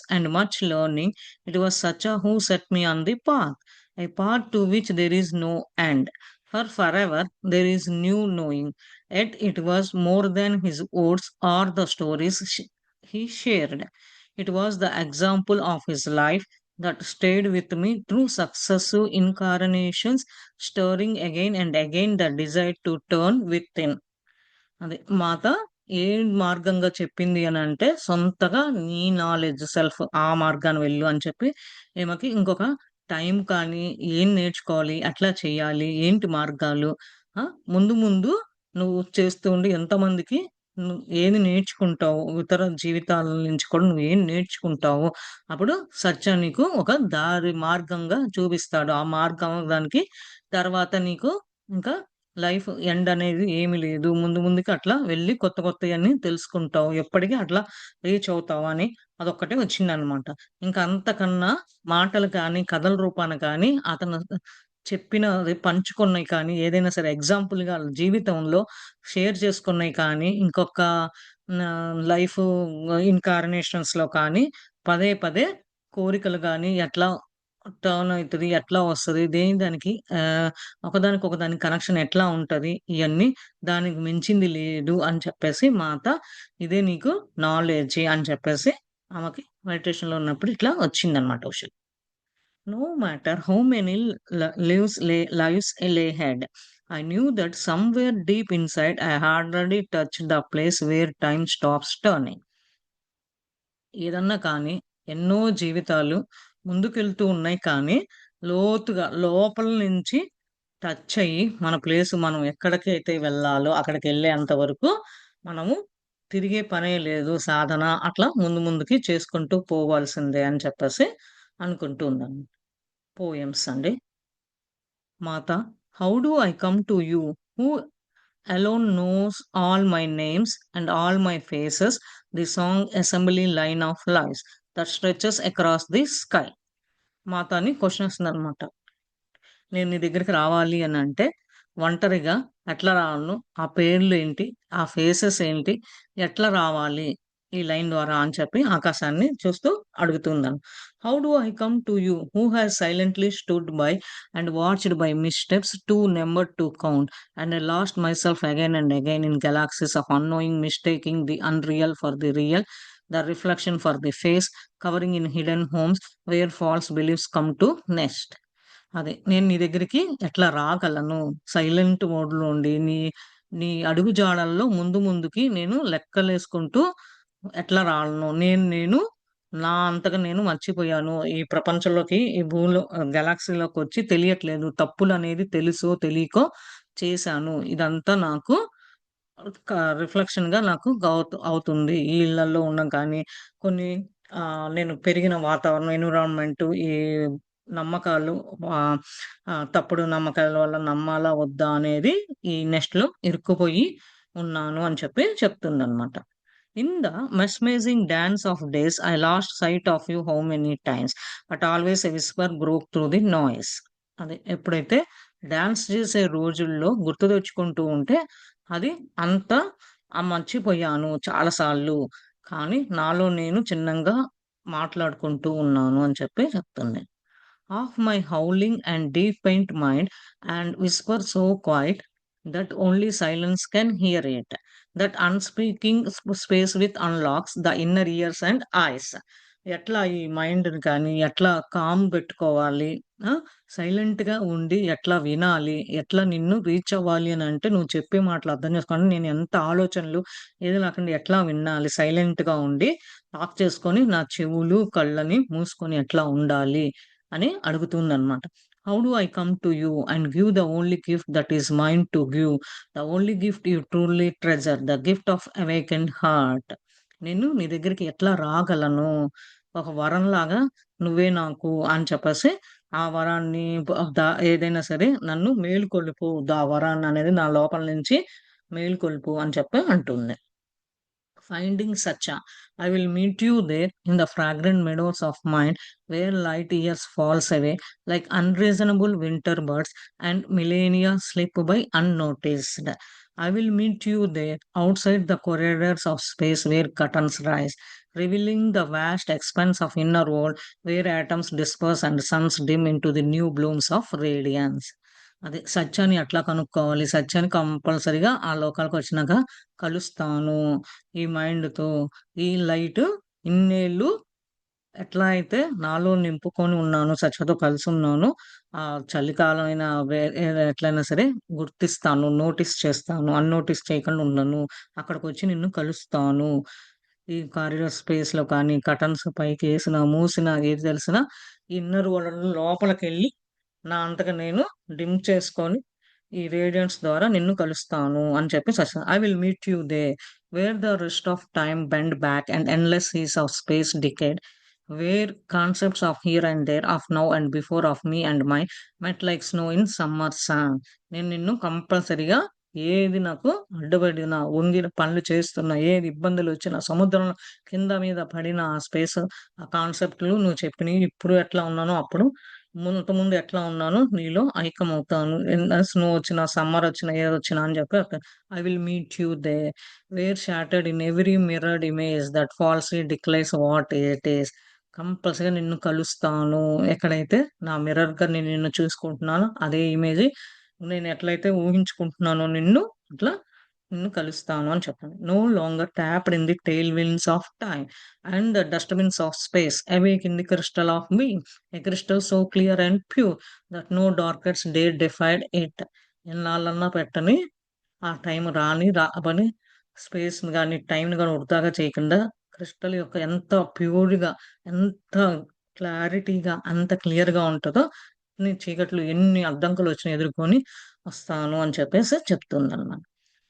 and much learning, it was Sacha who set me on the path, a path to which there is no end. For forever there is new knowing. Yet it was more than his words or the stories he shared. It was the example of his life that stayed with me through successive incarnations, stirring again and again the desire to turn within. అది మాత ఏ మార్గంగా చెప్పింది అని అంటే సొంతగా నీ knowledge self ఆ మార్గాన్ని వెళ్ళు అని చెప్పి ఈమెకి ఇంకొక టైం కానీ ఏం నేర్చుకోవాలి అట్లా చేయాలి ఏంటి మార్గాలు ఆ, ముందు ముందు నువ్వు చేస్తూ ఉండి ఎంతమందికి నువ్వు ఏది నేర్చుకుంటావు ఇతర జీవితాల నుంచి కూడా నువ్వు ఏం నేర్చుకుంటావు అప్పుడు సత్య నీకు ఒక దారి మార్గంగా చూపిస్తాడు ఆ మార్గం దానికి తర్వాత నీకు ఇంకా లైఫ్ ఎండ్ అనేది ఏమి లేదు. ముందు ముందుకి అట్లా వెళ్ళి కొత్త కొత్తయన్నీ తెలుసుకుంటావు. ఎప్పటికి అట్లా రీచ్ అవుతావు అని అదొక్కటే వచ్చిందనమాట. ఇంక అంతకన్నా మాటలు కానీ, కథల రూపాన కానీ అతను చెప్పినది పంచుకున్నయి కానీ, ఏదైనా సరే ఎగ్జాంపుల్‌గా జీవితంలో షేర్ చేసుకున్నయి కానీ, ఇంకొక లైఫ్ ఇన్‌కార్నేషన్స్‌లో కానీ పదే పదే కోరికలు గాని ఎట్లా టర్న్ అయితది, ఎట్లా వస్తది, దేని దానికి ఒకదానికి ఒకదానికి కనెక్షన్ ఎట్లా ఉంటది, ఇయన్నీ దానికి మించింది లేదు అని చెప్పేసి మాత ఇదే నీకు నాలెడ్జి అని చెప్పేసి ఆమెకి మెడిటేషన్‌లో ఉన్నప్పుడు ఇట్లా వచ్చిందనమాట question. No matter how many lives lay ahead, I knew that somewhere deep inside I had already touched the place where time stops turning. ఏదన్నా కానీ ఎన్నో జీవితాలు ముందుకెళ్తూ ఉన్నాయి కానీ లోతుగా లోపల నుంచి టచ్ అయ్యి మన ప్లేస్ మనం ఎక్కడికైతే వెళ్ళాలో అక్కడికెళ్ళేంత వరకు మనము తిరిగే పనే లేదు సాధన అట్లా ముందు ముందుకి చేసుకుంటూ పోవాల్సిందే అని చెప్పేసి అనుకుంటూ ఉన్నాను. పోయమ్స్ అండి. Mata, how do I come to you, who alone knows all my names and all my faces, the song assembly line of lives that stretches across the sky? మాత అని క్వశ్చన్ వస్తుందనమాట. నేను నీ దగ్గరికి రావాలి అని అంటే ఒంటరిగా ఎట్లా రాను? ఆ పేర్లు ఏంటి? ఆ ఫేసెస్ ఏంటి? ఎట్లా రావాలి ఈ లైన్ ద్వారా అని చెప్పి ఆకాశాన్ని చూస్తూ అడుగుతుందను. How do I come to you who has silently stood by and watched by missteps too నెంబర్ to count and I lost myself again and again in galaxies of unknowing, mistaking the unreal for the real, the reflection for the face, covering in hidden homes where false beliefs come to nest. అదే. నేను నీ దగ్గరికి ఎట్లా రాగలను? Silent మోడ్‌లో ఉండి నీ నీ అడుగు జాడల్లో ముందు ముందుకి నేను లెక్కలేసుకుంటూ ఎట్లా రాలను? నేను నా అంతట నేను మర్చిపోయాను. ఈ ప్రపంచంలోకి ఈ భూమిలో గెలాక్సీలోకొచ్చి తెలియట్లేదు. తప్పులనేది తెలుసో తెలియకో చేశాను. ఇదంతా నాకు క రిఫ్లెక్షన్‌గా నాకు అవుతుంది. ఈ ఇళ్ళల్లో ఉన్నాం కానీ కొన్ని నేను పెరిగిన వాతావరణం ఎన్విరాన్మెంట్ ఈ నమ్మకాలు ఆహ్, తప్పుడు నమ్మకాల వల్ల నమ్మాలా? వద్దా? అనేది ఈ నెస్ట్‌లో ఇరుక్కుపోయి ఉన్నాను అని చెప్పి చెప్తుందనమాట. In the mesmerising dance of days I lost sight of you how many times but always a whisper broke through the noise. అదే ఎప్పుడైతే డాన్స్ చేసే రోజుల్లో గుర్తు తెచ్చుకుంటూ ఉంటే అది అంత మర్చిపోయాను చాలా సార్లు. కానీ నాలో నేను చిన్నంగా మాట్లాడుకుంటూ ఉన్నాను అని చెప్పి చెప్తుంది. Of my howling and deep pained mind, and whisper so quiet that only silence can hear it. That unspeaking space with unlocks the inner ears and eyes. ఎట్లా ఈ మైండ్‌ని కానీ ఎట్లా కామ్ పెట్టుకోవాలి? ఆ! సైలెంట్‌గా ఉండి ఎట్లా వినాలి? ఎట్లా నిన్ను రీచ్ అవ్వాలి అనంటే నువ్వు చెప్పే మాటలు అర్థం చేసుకోవాలి. నేను ఎంత ఆలోచనలు ఏది లేకుండా ఎట్లా వినాలి? సైలెంట్‌గా ఉండి ఆఫ్ చేసుకొని నా చెవులు, కళ్ళని మూసుకొని ఎట్లా ఉండాలి? అని అడుగుతుందనమాట. How do I come to you and give the only gift that is mine to give. The only gift you truly treasure. The gift of awakened heart. నేను నీ దగ్గరికి ఎట్లా రాగలను? ఒక వరంలాగా నువ్వే నాకు అని చెప్పేసి ఆ వరాన్ని ఏదైనా సరే నన్ను మేలుకొలుపు. ఆ వరాన్ననేది నా లోపల నుంచి మేలుకొలుపు అని చెప్పి అంటుంది. Finding Sacha, I will meet you there in the fragrant meadows of mind where light years falls away like unreasonable winter birds and millennia slip by unnoticed. I will meet you there outside the corridors of space where curtains rise, revealing the vast expanse of inner world where atoms disperse and suns dim into the new blooms of radiance. అదే సత్యాన్ని ఎట్లా కనుక్కోవాలి? సత్యాన్ని కంపల్సరీగా ఆ లోకాలకు వచ్చినాక కలుస్తాను. ఈ మైండ్‌తో, ఈ లైట్ ఇన్నేళ్ళు ఎట్లా అయితే నాలో నింపుకొని ఉన్నానో, సత్యతో కలిసున్నానో, చలికాలం అయినా ఎట్లైనా సరే గుర్తిస్తాను, నోటీస్ చేస్తాను. అన్‌నోటీస్ చేయకుండా ఉండను. అక్కడికొచ్చి నిన్ను కలుస్తాను. ఈ కారిడార్ స్పేస్‌లో కానీ, కర్టన్స్ పైకేసినా, మూసినా, ఏది తెలిసినా ఇన్నర్ వరల్డ్ లోపలికెళ్ళి నా అంతట నేను డిమ్ చేసుకొని, ఈ రేడియన్స్ ద్వారా నిన్ను కలుస్తాను అని చెప్పి I will meet you there where the rest of time bend back and endless seas of space decade where concepts of here and there of now and before of me and my melt like snow in summer sun. నేను నిన్ను కంపల్సరీగా ఏది నాకు అడ్డుపడినా, వంగిన పనులు చేస్తున్నా, ఏది ఇబ్బందులు వచ్చినా, సముద్రం కింద మీద పడిన ఆ స్పేస్, ఆ కాన్సెప్ట్‌లు నువ్వు చెప్పినయి ఇప్పుడు ఎట్లా ఉన్నానో అప్పుడు ముందు ఎట్లా ఉన్నానో నీలో ఐక్యమవుతాను. స్నో వచ్చినా, సమ్మర్ వచ్చినా, ఏదొచ్చినా అని చెప్పి I will meet you there where shattered in every mirrored image that falsely declares what it is. కంపల్సరీగా నిన్ను కలుస్తాను. ఎక్కడైతే నా మిర్రర్‌గా నేను నిన్ను చూసుకుంటున్నానో అదే ఇమేజ్ నేను ఎట్లయితే ఊహించుకుంటున్నానో నిన్ను, అట్లా నిన్ను కలుస్తాను అని చెప్పాను. No longer trapped in the tail winds of time and the dustbins of space awake in the crystal of me. A crystal so clear and pure that no darkest day defied it. ఎన్నాళ్ళన్నా పెట్టని ఆ time రాబని స్పేస్‌ని గాని, టైంని గాని వృధాగా చేయకుండా crystal యొక్క ఎంత ప్యూర్‌గా, ఎంత క్లారిటీగా, అంత క్లియర్‌గా ఉంటదో, నీ చీకట్లు ఎన్ని అడ్డంకులొచ్చినా ఎదుర్కొని వస్తాను అని చెప్పేసి చెప్తుందనమాట.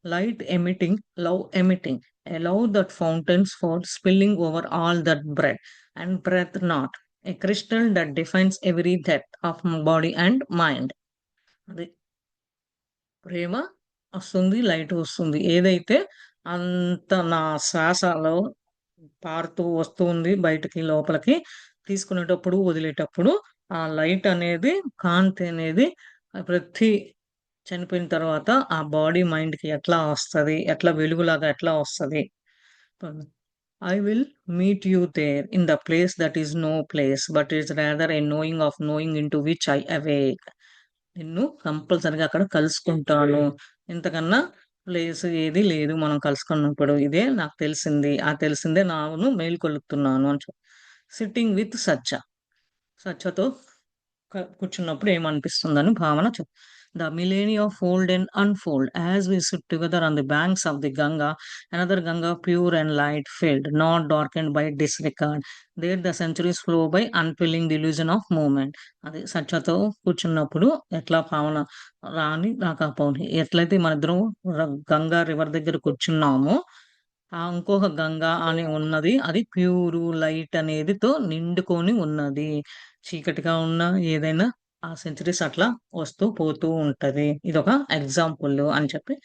Light emitting, love emitting, allow that fountains for spilling over all that bread, and breath not. A crystal that defines every depth of body and mind. అది ప్రేమ వస్తుంది, లైట్ వస్తుంది. ఏదైతే అంత నా శ్వాసలో పారుతూ వస్తుంది బయటికి, లోపలికి తీసుకునేటప్పుడు, వదిలేటప్పుడు ఆ లైట్ అనేది, కాంతి అనేది ప్రతి చనిపోయిన తర్వాత ఆ బాడీ మైండ్‌కి ఎట్లా వస్తది? ఎట్లా వెలుగులాగా ఎట్లా వస్తది? హ్మ్. I will meet you there in the place that is no place, but is rather a knowing of knowing into which I awake. నిన్ను కంపల్సరీగా అక్కడ కలుసుకుంటాను. ఇంతకన్నా ప్లేస్ ఏది లేదు మనం కలుసుకున్నప్పుడు. ఇదే నాకు తెలిసింది. ఆ తెలిసిందే నాను మేల్కొలుపుతున్నాను అని సిట్టింగ్ విత్ సత్య. సత్యతో కూర్చున్నప్పుడు ఏమనిపిస్తుందని భావన The millennia fold and unfold as we sit together on the banks of the Ganga, another Ganga pure and light filled, not darkened by disregard. There the centuries flow by, unfilling the illusion of movement. అది సత్యతో కూర్చున్నప్పుడు ఎట్లా భావన రాని రాకపోని ఎట్లయితే మన ఇద్దరం Ganga river దగ్గర కూర్చున్నామో, ఆ ఇంకొక గంగా అని ఉన్నది. అది ప్యూరు లైట్ అనేదితో నిండుకొని ఉన్నది. చీకటిగా ఉన్న ఏదైనా ఆ సెంచరీస్ అట్లా వస్తూ పోతూ ఉంటది. ఇదొక ఎగ్జాంపుల్ అని చెప్పి,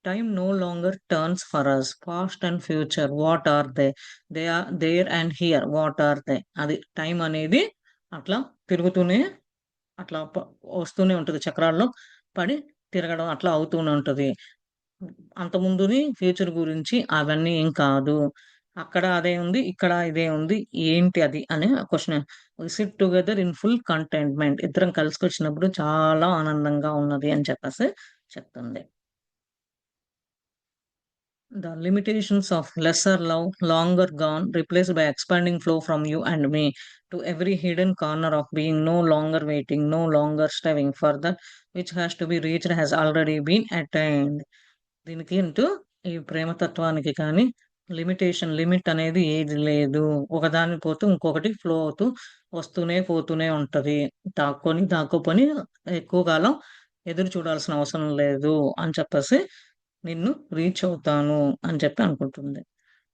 time no longer turns for us. Past and future what are they? They are there and here what are they? అది టైం అనేది అట్లా తిరుగుతూనే అట్లా వస్తూనే ఉంటది. చక్రాల్లో పడి తిరగడం అట్లా అవుతూనే ఉంటది. అంతకుముందుని ఫ్యూచర్ గురించి అవన్నీ ఏం కాదు. అక్కడ అదే ఉంది. ఇక్కడ ఇదే ఉంది. ఏంటి అది అని question. We sit together in full contentment. ఇద్దరం కలిసుకొచ్చినప్పుడు చాలా ఆనందంగా ఉన్నది అని చెప్పేసి చెప్తుంది. The limitations of lesser love, longer gone, replaced by expanding flow from you and me to every hidden corner of being, no longer waiting, no longer striving for that which has to be reached has already been attained. దీనికి ఈ ప్రేమతత్వానికి కానీ limit అనేది ఏది లేదు. ఒకదాన్ని పోతూ ఇంకొకటి flow అవుతూ వస్తూనే పోతూనే ఉంటది. దాక్కొని ఎక్కువ కాలం ఎదురు చూడాల్సిన అవసరం లేదు అని చెప్పేసి నిన్ను రీచ్ అవుతాను అని చెప్పి అనుకుంటుంది.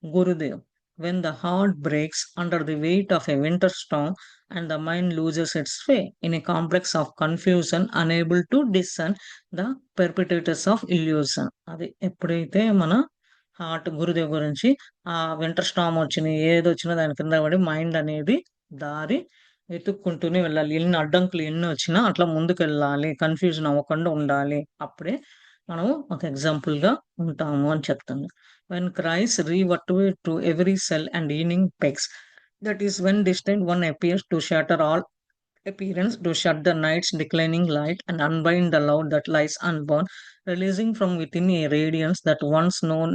Gurudev. When the heart breaks under the weight of a winter storm and the mind loses its way in a complex of confusion, unable to discern the perpetrators of illusion. అది ఎప్పుడైతే మన హార్ట్ గురుదేవ్ గురించి ఆ winter Storm వచ్చిన ఏదొచ్చినా దాని కింద పడి మైండ్ అనేది దారి వెతుక్కుంటూనే వెళ్ళాలి. ఎన్ని అడ్డంకులు ఎన్నొచ్చినా అట్లా ముందుకెళ్ళాలి. కన్‌ఫ్యూజన్ అవ్వకుండా ఉండాలి. అప్పుడే మనము ఒక ఎగ్జాంపుల్‌గా ఉంటాము అని చెప్తుంది. When Christ reverted to every cell and evening pegs, that is when distant one appears to shatter all appearance to shut the night's declining light and unbind the love that lies unborn, releasing from within a radiance that once known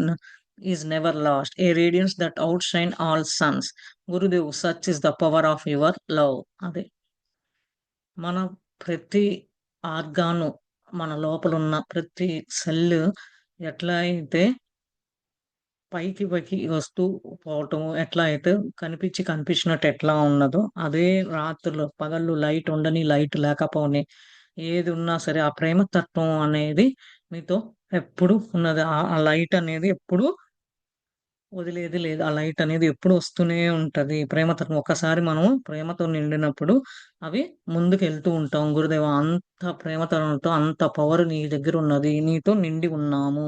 is never lost, a radiance that outshine all suns. Gurudev, such is the power of your love. అదే మన ప్రతి organ, మన లోపల ఉన్న ప్రతి cell ఎట్లా అయితే పైకి పైకి వస్తూ పోవటం, ఎట్లా అయితే కనిపించినట్టు ఎట్లా ఉన్నదో, అదే రాత్రులు పగళ్ళు లైట్ ఉండని, లైట్ లేకపోని, ఏది ఉన్నా సరే ఆ ప్రేమ తత్వం అనేది మీతో ఎప్పుడు ఉన్నది. ఆ లైట్ అనేది ఎప్పుడు వదిలేది లేదు. ఆ లైట్ అనేది ఎప్పుడు వస్తూనే ఉంటది. ప్రేమతత్వం ఒక్కసారి మనం ప్రేమతో నిండినప్పుడు అవి ముందుకెళ్తూ ఉంటాం. గురుదేవ, అంత ప్రేమతనంతో అంత పవర్ నీ దగ్గర ఉన్నది. నీతో నిండి ఉన్నాము.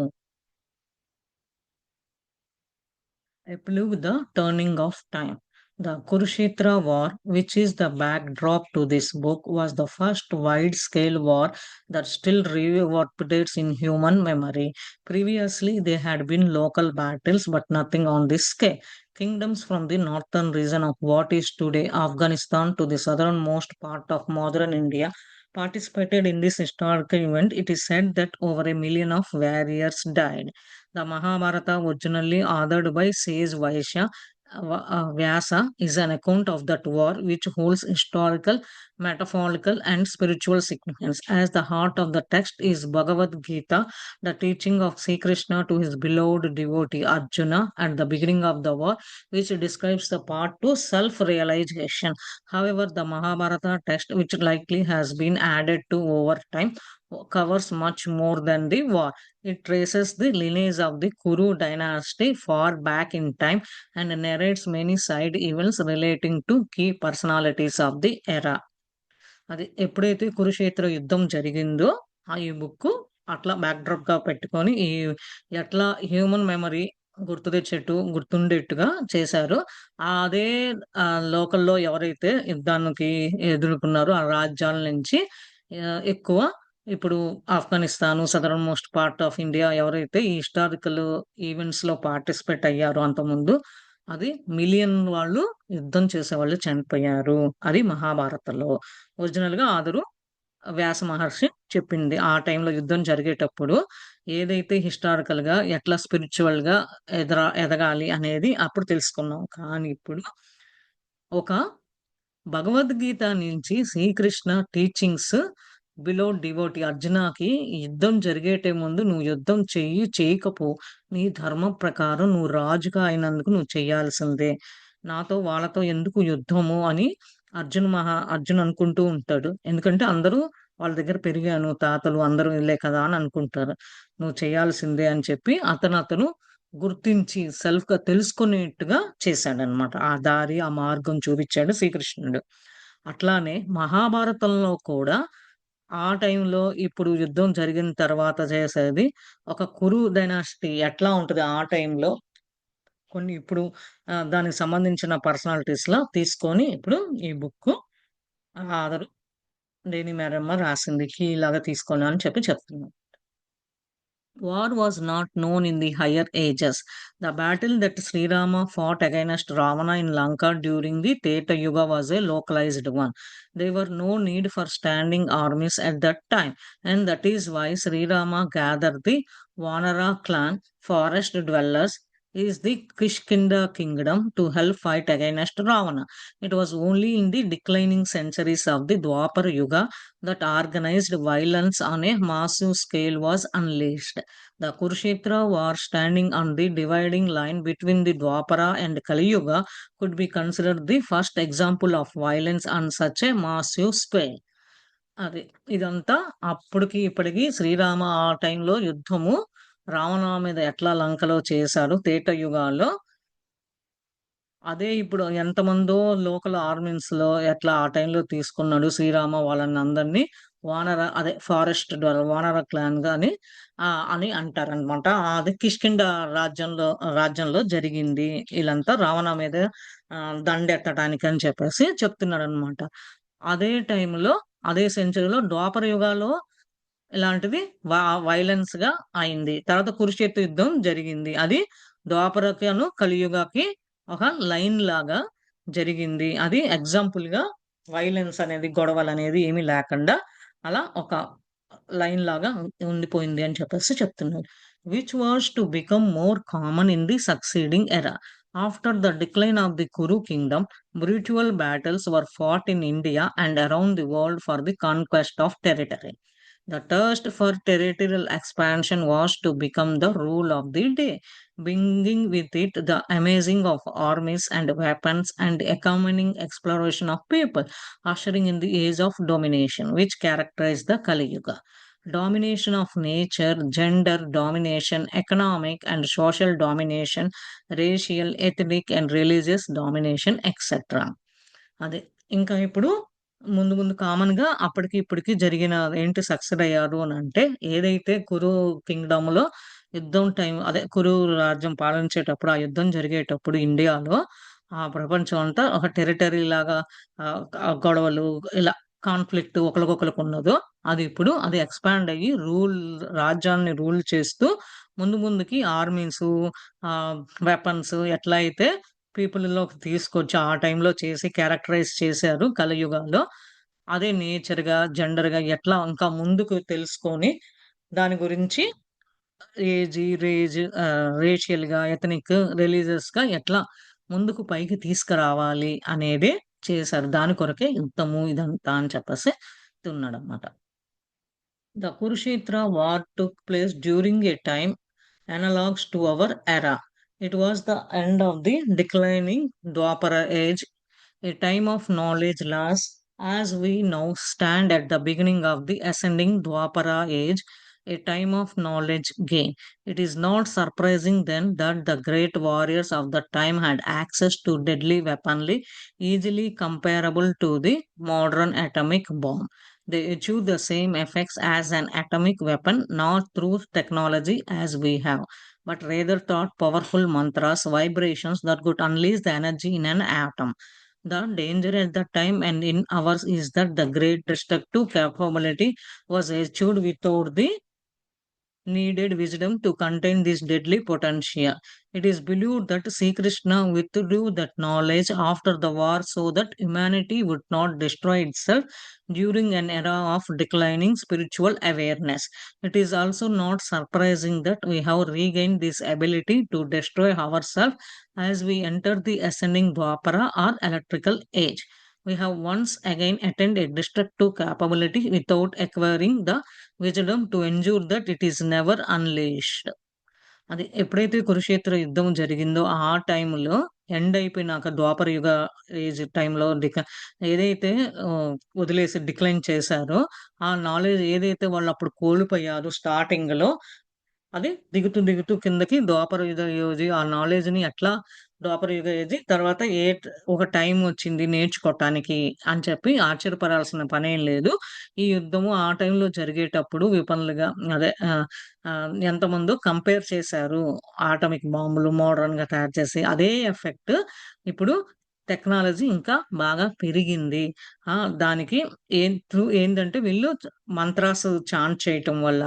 Epilogue: The Turning of Time. The Kurukshetra War, which is the backdrop to this book, was the first wide scale war that still reverberates in human memory. Previously, there had been local battles, but nothing on this scale. Kingdoms from the northern region of what is today Afghanistan to the southernmost part of modern India participated in this historical event. It is said that over 1 million of warriors died. The Mahabharata, originally authored by sage Vaishya Vyasa, is an account of that war which holds historical, metaphorical, and spiritual significance. As the heart of the text is Bhagavad Gita, the teaching of Sri Krishna to his beloved devotee Arjuna at the beginning of the war, which describes the path to self realization. However, the Mahabharata text, which likely has been added to over time, covers much more than the war. It traces the lineage of the Kuru dynasty far back in time and narrates many side events relating to key personalities of the era. అది ఎప్పుడైతే కురుక్షేత్ర యుద్ధం జరిగిందో ఈ book అట్లా backdrop గా పెట్టుకొని ఎట్లా human memory గుర్తు తెచ్చేట్టు గుర్తుండేట్టుగా చేశారు. అదే లోకల్లో ఎవరైతే యుద్ధానికి ఎదుర్కొన్నారో ఆ రాజ్యాల నుంచి ఎక్కువ ఇప్పుడు Afghanistan, southern most part of India ఎవరైతే ఈ హిస్టారికల్ ఈవెంట్స్ లో పార్టిసిపేట్ అయ్యారో అంతకుముందు, అది మిలియన్ వాళ్ళు యుద్ధం చేసేవాళ్ళు చనిపోయారు. అది మహాభారతంలో. ఒరిజినల్ గా ఆదరు వ్యాస మహర్షి చెప్పింది. ఆ టైంలో యుద్ధం జరిగేటప్పుడు ఏదైతే హిస్టారికల్ గా ఎట్లా స్పిరిచువల్ గా ఎదగాలి అనేది అప్పుడు తెలుసుకున్నాం. కానీ ఇప్పుడు ఒక భగవద్గీత నుంచి శ్రీకృష్ణ టీచింగ్స్ బిలో డివోటీ అర్జునకి యుద్ధం జరిగేటే ముందు నువ్వు యుద్ధం చేయకపో, నీ ధర్మం ప్రకారం నువ్వు రాజుగా అయినందుకు నువ్వు చేయాల్సిందే, నాతో వాళ్ళతో ఎందుకు యుద్ధము అని అర్జున్ అనుకుంటూ ఉంటాడు. ఎందుకంటే అందరూ వాళ్ళ దగ్గర పెరిగాను, తాతలు అందరూ వెళ్ళే కదా అని అనుకుంటారు. నువ్వు చేయాల్సిందే అని చెప్పి అతను గుర్తించి సెల్ఫ్ గా తెలుసుకునేట్టుగా చేశాడనమాట. ఆ దారి ఆ మార్గం చూపించాడు శ్రీకృష్ణుడు. అట్లానే మహాభారతంలో కూడా ఆ టైంలో ఇప్పుడు యుద్ధం జరిగిన తర్వాత చేసేది ఒక కురు డైనాసిటీ ఎట్లా ఉంటది ఆ టైంలో కొన్ని ఇప్పుడు దానికి సంబంధించిన పర్సనాలిటీస్ లా తీసుకొని ఇప్పుడు ఈ బుక్ ఆదరు లేని మేరమ్మ రాసింది కీ లాగా తీసుకొని అని చెప్పి చెప్తున్నాను. War was not known in the higher ages. The battle that Sri Rama fought against Ravana in Lanka during the Treta Yuga was a localized one. There were no need for standing armies at that time, and that is why Sri Rama gathered the Vanara clan, forest dwellers, is the Kishkinda kingdom to help fight against Ravana. It was only in the declining centuries of the Dwapara Yuga that organized violence on a massive scale was unleashed. The Kurukshetra war, standing on the dividing line between the Dwapara and Kali Yuga, could be considered the first example of violence on such a massive scale. అది ఇదంతా అప్పటికి ఇప్పటికి శ్రీరామ ఆ టైంలో యుద్ధము రావణ మీద ఎట్లా లంకలో చేశాడు తేట యుగాల్లో, అదే ఇప్పుడు ఎంతమందో లోకల్ ఆర్మీన్స్ లో ఎట్లా ఆ టైంలో తీసుకున్నాడు శ్రీరామ వాళ్ళని అందరినీ అదే ఫారెస్ట్ వానర క్లాన్ గాని అని అంటారనమాట. అది కిష్కింద రాజ్యంలో జరిగింది. వీళ్ళంతా రావణ మీద దండెత్తడానికి అని చెప్పేసి చెప్తున్నాడు అనమాట. అదే టైంలో అదే సెంచరీలో ద్వాపర యుగాలో ఇలాంటిది వైలెన్స్ గా అయింది. తర్వాత కురుక్షేత్ర యుద్ధం జరిగింది. అది ద్వాపరకను కలియుగకి ఒక లైన్ లాగా జరిగింది. అది ఎగ్జాంపుల్ గా వైలెన్స్ అనేది, గొడవలనేది ఏమీ లేకుండా అలా ఒక లైన్ లాగా ఉండిపోయింది అని చెప్పేసి చెప్తున్నారు. Which was to become more common in the succeeding era. After the decline of the Kuru kingdom, brutal battles were fought in India and around the world for the conquest of territory. The thirst for territorial expansion was to become the rule of the day, bringing with it the amazing of armies and weapons and accompanying exploration of people, ushering in the age of domination, which characterized the Kali Yuga. Domination of nature, gender domination, economic and social domination, racial, ethnic and religious domination, etc. అదే. ఇంకా ఇప్పుడు ముందు ముందు కామన్‌గా అప్పటికి ఇప్పటికి జరిగిన ఏంటి సక్సెడ్ అయ్యారు అనంటే, ఏదైతే కురు కింగ్‌డమ్‌లో యుద్ధం టైం అదే కురు రాజ్యం పాలించేటప్పుడు, ఆ యుద్ధం జరిగేటప్పుడు ఇండియాలో ప్రపంచం అంతా ఒక టెరిటరీ లాగా గొడవలు ఇలా కాన్‌ఫ్లిక్ట్ ఒకళ్ళకొకళ్ళకి ఉన్నదో, అది ఇప్పుడు అది ఎక్స్‌పాండ్ అయ్యి రాజ్యాన్ని రూల్ చేస్తూ ముందు ముందుకి ఆర్మీసు, ఆహ్, వెపన్స్ ఎట్లా అయితే పీపుల్‌లోకి తీసుకొచ్చి ఆ టైంలో చేసి క్యారెక్టరైజ్ చేశారు కలియుగాలో. అదే నేచర్‌గా, జెండర్‌గా ఎట్లా ఇంకా ముందుకు తెలుసుకొని దాని గురించి రేషియల్‌గా, ఎథనిక్, రిలీజియస్‌గా ఎట్లా ముందుకు పైకి తీసుకురావాలి అనేది చేశారు. దాని కొరకే యుద్ధము ఇదంతా అని చెప్పేసి చెప్తున్నాడన్నమాట. The Kurukshetra war took place during a time analogues to our era. It was the end of the declining Dwapara age, a time of knowledge loss, as we now stand at the beginning of the ascending Dwapara age, a time of knowledge gain. It is not surprising then that the great warriors of the time had access to deadly weaponry easily comparable to the modern atomic bomb. They achieve the same effects as an atomic weapon, not through technology as we have, but rather thought powerful mantras, vibrations that could unleash the energy in an atom. The danger at the time and in ours is that the great destructive capability was achieved without the needed wisdom to contain this deadly potential. It is believed that Sri Krishna withdrew that knowledge after the war so that humanity would not destroy itself during an era of declining spiritual awareness. It is also not surprising that we have regained this ability to destroy ourselves as we enter the ascending Dwapara or electrical age. We have once again attained a destructive capability without acquiring the wisdom to ensure that it is never unleashed. అది ఎప్పుడైతే కురుక్షేత్ర యుద్ధం జరిగిందో ఆ టైంలో end అయిపోయినాక ద్వాపర యుగ age టైంలో ఏదైతే ఆహ్, వదిలేసి డిక్లైన్ చేశారో, ఆ నాలెడ్జ్ ఏదైతే వాళ్ళప్పుడు కోల్పోయారో స్టార్టింగ్‌లో అది దిగుతూ, దిగుతూ కిందకి ద్వాపర యుగ యోజి ఆ నాలెడ్జ్‌ని ఎట్లా ద్వాపర యుగ యోజి తర్వాత ఒక టైమొచ్చింది నేర్చుకోటానికి అని చెప్పి ఆశ్చర్యపడాల్సిన పనేం లేదు. ఈ యుద్ధము ఆ టైంలో జరిగేటప్పుడు విపన్లుగా అదే ఎంతమందో కంపేర్ చేశారు. ఆటమిక్ బాంబులు మోడర్న్‌గా తయారు చేసి అదే ఎఫెక్ట్ ఇప్పుడు టెక్నాలజీ ఇంకా బాగా పెరిగింది. ఆ! దానికి ఏందంటే వీళ్ళు మంత్రాసు చాంట్ చేయటం వల్ల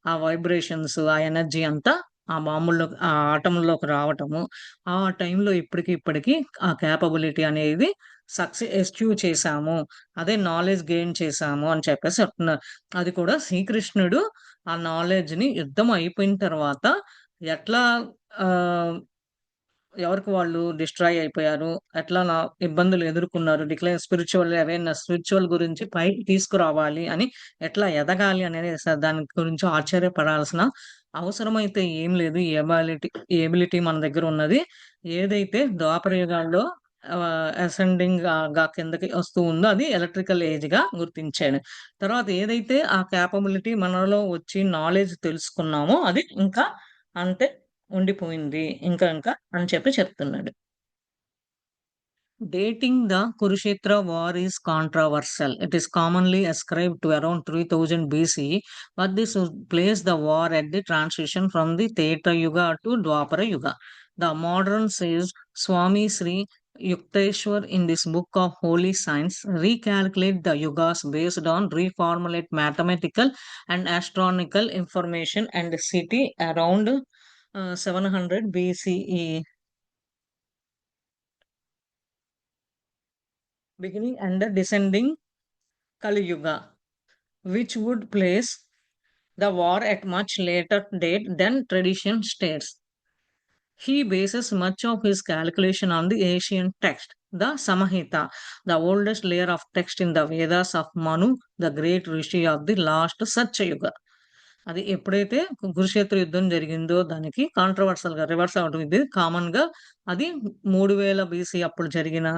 ఆ వైబ్రేషన్స్, ఆ ఎనర్జీ అంతా ఆ బాంబుల్లోకి ఆ ఆటంలోకి రావటము. ఆ టైంలో ఇప్పటికి, ఇప్పటికి ఆ కేపబిలిటీ అనేది అచీవ్ చేశాము. అదే నాలెడ్జ్ గెయిన్ చేశాము అని చెప్పేసి చెప్తున్నారు. అది కూడా శ్రీకృష్ణుడు ఆ నాలెడ్జ్‌ని యుద్ధం అయిపోయిన తర్వాత ఎట్లా ఆహ్, ఎవరికి వాళ్ళు డిస్ట్రాయ్ అయిపోయారు. ఎట్లా ఇబ్బందులు ఎదుర్కొన్నారు. స్పిరిచ్యువల్ అవేర్‌నెస్ స్పిరిచ్యువల్ గురించి పైకి తీసుకురావాలి అని ఎట్లా ఎదగాలి అనేది దాని గురించి ఆశ్చర్యపడాల్సిన అవసరమైతే ఏం లేదు. ఈ ఎబిలిటీ మన దగ్గర ఉన్నది. ఏదైతే ద్వాపర యుగాల్లో అసెండింగ్‌గా కిందకి వస్తూ ఉందో అది ఎలక్ట్రికల్ ఏజ్‌గా గుర్తించాడు. తర్వాత ఏదైతే ఆ కేపబిలిటీ మనలో వచ్చి నాలెడ్జ్ తెలుసుకున్నామో అది ఇంకా అంతే ఉండిపోయింది. ఇంకా అని చెప్పి చెప్తున్నాడు. Dating the Kurukshetra war is controversial. It is commonly ascribed to around 3000 BCE, but this would place the war at the transition from the Treta Yuga to Dwapara Yuga. The modern sage Swami Sri Yukteswar in this book of holy science recalculate the yugas based on reformulate mathematical and astronomical information and city around 700 BCE. beginning and the descending Kali Yuga, which would place the war at much later date than tradition states. He bases much of his calculation on the ancient text, the Samahita, the oldest layer of text in the Vedas of Manu, the great rishi of the last Satyayuga. అది ఎప్పుడైతే కురుక్షేత్ర యుద్ధం జరిగిందో దానికి controversial గా reverse అవడం ఇది common గా అది 3000 BC అప్పుడు జరిగిన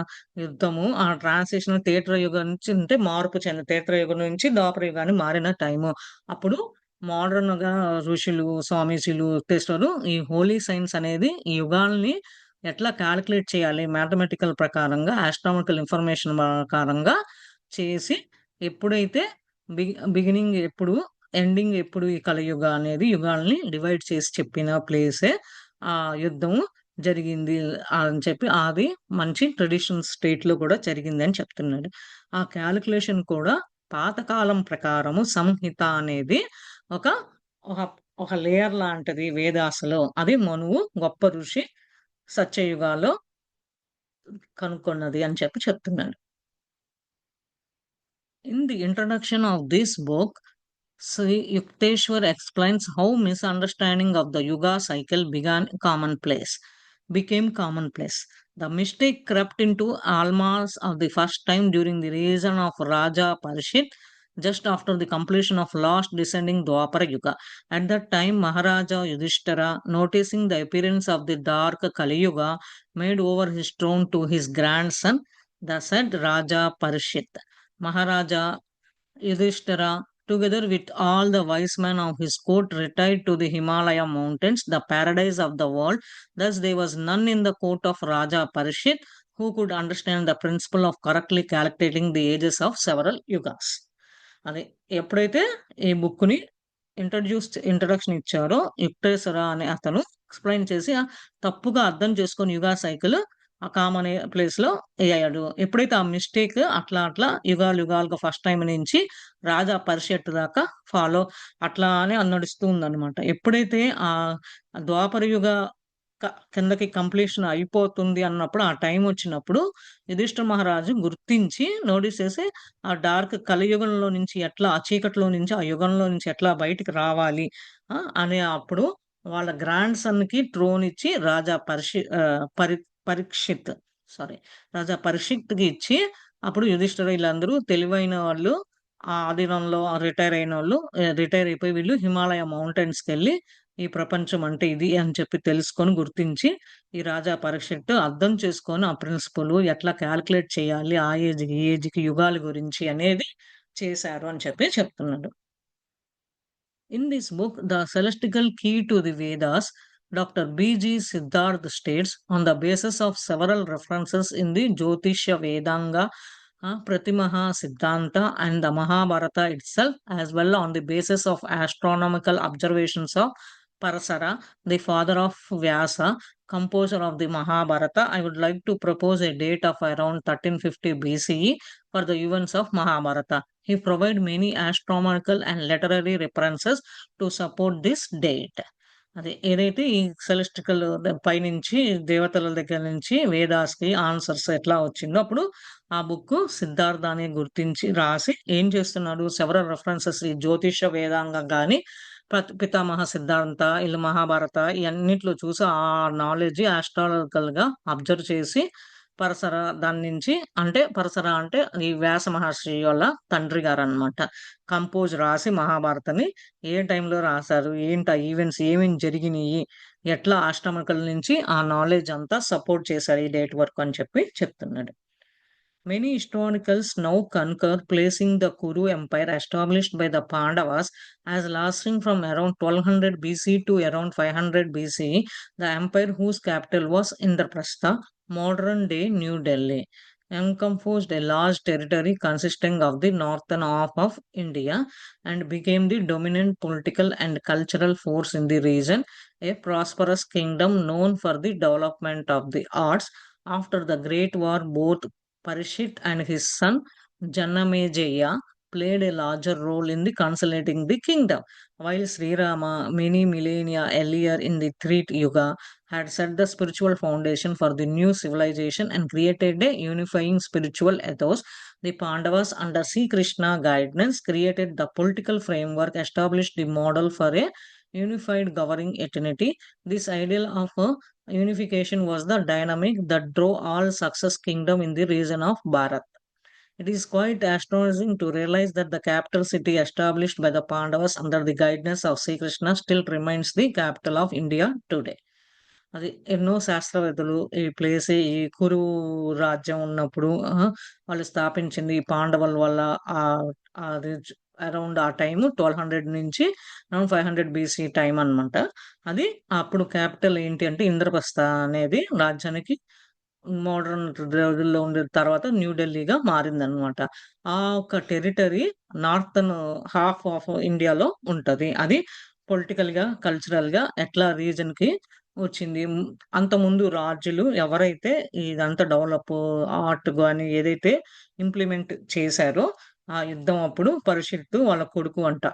యుద్ధము. ఆ ట్రాన్సిషన్ క్షేత్ర యుగం నుంచి అంటే మార్పు చెంది క్షేత్ర యుగం నుంచి ద్వాపర యుగాన్ని మారిన టైము. అప్పుడు మోడర్న్ గా ఋషులు స్వామీజీలు చేస్తారు ఈ హోలీ సైన్స్ అనేది ఈ యుగాల్ని ఎట్లా క్యాలిక్యులేట్ చేయాలి మ్యాథమెటికల్ ప్రకారంగా ఆస్ట్రానమికల్ ఇన్ఫర్మేషన్ ప్రకారంగా చేసి ఎప్పుడైతే బిగినింగ్ ఎప్పుడు ఎండింగ్ ఎప్పుడు ఈ కలియుగ అనేది యుగాల్ని డివైడ్ చేసి చెప్పిన ప్లేసే ఆ యుద్ధము జరిగింది అని చెప్పి అది మంచి ట్రెడిషనల్ స్టేట్ లో కూడా జరిగింది అని చెప్తున్నాడు. ఆ క్యాలిక్యులేషన్ కూడా పాతకాలం ప్రకారము సంహిత అనేది ఒక ఒక ఒక లేయర్ లాంటిది వేదాసలో. అది మనువు గొప్ప ఋషి సత్యయుగాలో కనుక్కున్నది అని చెప్పి చెప్తున్నాడు. In the introduction of this book, Sri Yukteswar explains how misunderstanding of the Yuga cycle became commonplace. The mistake crept into almas of the first time during the reign of Raja Parishit, just after the completion of last descending Dwapara Yuga. At that time, Maharaja Yudhishthira, noticing the appearance of the dark Kali Yuga, made over his throne to his grandson, the said Raja Parishit. Maharaja Yudhishthira, together with all the wise men of his court, retired to the Himalaya mountains, the paradise of the world. Thus, there was none in the court of Raja Parishit who could understand the principle of correctly calculating the ages of several yugas. అది ఎప్పుడైతే ఈ book ని introduction ఇచ్చారో యుక్తేశ్వర అనే అతను explain చేసి తప్పుగా అర్థం చేసుకొని యుగా సైకిల్ ఆ కామన్ ప్లేస్ లో అయ్యాడు. ఎప్పుడైతే ఆ మిస్టేక్ అట్లా అట్లా యుగాలు యుగాలుగా ఫస్ట్ టైం నుంచి రాజా పరిషత్ దాకా ఫాలో అట్లా అని నడుస్తూ ఉందన్నమాట. ఎప్పుడైతే ఆ ద్వాపర యుగ కిందకి కంప్లీషన్ అయిపోతుంది అన్నప్పుడు ఆ టైం వచ్చినప్పుడు యుధిష్ఠిర మహారాజు గుర్తించి నోటీస్ చేసి ఆ డార్క్ కలియుగంలో నుంచి ఎట్లా ఆ చీకట్లో నుంచి ఆ యుగంలో నుంచి ఎట్లా బయటికి రావాలి అనే అప్పుడు వాళ్ళ గ్రాండ్ సన్ కి ట్రోన్ ఇచ్చి రాజా పరీక్షిత్ రాజా పరీక్షిత్కి ఇచ్చి అప్పుడు యుధిష్ఠిర వీళ్ళందరూ తెలివైన వాళ్ళు ఆ ఆధీనంలో రిటైర్ అయిన వాళ్ళు రిటైర్ అయిపోయి వీళ్ళు హిమాలయ మౌంటైన్స్కి వెళ్ళి ఈ ప్రపంచం అంటే ఇది అని చెప్పి తెలుసుకొని గుర్తించి ఈ రాజా పరీక్షిత్ అర్థం చేసుకొని ఆ ప్రిన్సిపల్ ఎట్లా క్యాల్కులేట్ చేయాలి ఆ ఏజ్కి ఈ ఏజ్కి యుగాల గురించి అనేది చేశారు అని చెప్పి చెప్తున్నాడు. In this book, The Celestial Key to the Vedas, Dr. B.G. Siddharth states, on the basis of several references in the Jyotisha Vedanga, Pratimaha Siddhanta, and the Mahabharata itself, as well on the basis of astronomical observations of Parasara, the father of Vyasa, composer of the Mahabharata, I would like to propose a date of around 1350 BCE for the events of Mahabharata. He provided many astronomical and literary references to support this date. అదే ఏదైతే ఈ సెలెస్టికల్ పైనుంచి దేవతల దగ్గర నుంచి వేదాస్కి answers ఎట్లా వచ్చిందో అప్పుడు ఆ బుక్ సిద్ధార్థాన్ని గుర్తించి రాసి ఏం చేస్తున్నాడు సెవరల్ రెఫరెన్సెస్ ఈ జ్యోతిష వేదాంగం కానీ పితామహ సిద్ధాంత ఇల్లు మహాభారత ఇవన్నిట్లో చూసి ఆ నాలెడ్జ్ ఆస్ట్రాలజికల్ గా అబ్జర్వ్ చేసి పరసర దాని నుంచి అంటే పరసర అంటే ఈ వ్యాస మహర్షి వాళ్ళ తండ్రి గారు అనమాట కంపోజ్ రాసి మహాభారతని ఏ టైంలో రాశారు ఏంటి ఆ ఈవెంట్స్ ఏమేమి జరిగినాయి ఎట్లా ఆస్ట్రానమికల్ నుంచి ఆ నాలెడ్జ్ అంతా సపోర్ట్ చేశారు ఈ డేట్ వరకు అని చెప్పి చెప్తున్నాడు. Many historians now concur, placing the Kuru Empire established by the Pandavas as lasting from around 1200 BC to around 500 BC. The empire whose capital was Indraprastha, modern day New Delhi, encompassed a large territory consisting of the northern half of India and became the dominant political and cultural force in the region, a prosperous kingdom known for the development of the arts. After the Great War, both Parishit and his son Janamejaya played a larger role in the consolidating the kingdom, while Sri Rama, many millennia earlier in the Treta Yuga, had set the spiritual foundation for the new civilization and created a unifying spiritual ethos. The Pandavas, under Sri Krishna guidance, created the political framework, established the model for a unified governing eternity. This ideal of unification was the dynamic that drove all success kingdom in the region of Bharat. It is quite astonishing to realize that the capital city established by the Pandavas under the guidance of Sri Krishna still remains the capital of India today. అది ఎన్నో శాస్త్రవేత్తలు ఈ place ఈ కురు రాజ్యం ఉన్నప్పుడు వాళ్ళు స్థాపించింది ఈ పాండవుల వల్ల ఆ అది అరౌండ్ ఆ టైం 1200 నుంచి అరౌండ్ 500 బీసీ టైం అన్నమాట. అది అప్పుడు క్యాపిటల్ ఏంటి అంటే ఇంద్రప్రస్థ అనేది రాజ్యానికి మోడర్న్ రోజుల్లో ఉండే తర్వాత న్యూ ఢిల్లీగా మారిందనమాట. ఆ ఒక టెరిటరీ నార్థన్ హాఫ్ ఆఫ్ ఇండియాలో ఉంటది. అది పొలిటికల్‌గా, కల్చరల్‌గా ఎట్లా రీజన్‌కి వచ్చింది. అంతకుముందు రాజులు ఎవరైతే ఇదంతా ఆర్ట్ గాని ఏదైతే ఇంప్లిమెంట్ చేశారో, ఆ యుద్ధం అప్పుడు పరీక్షిత్తు వాళ్ళ కొడుకు అంట.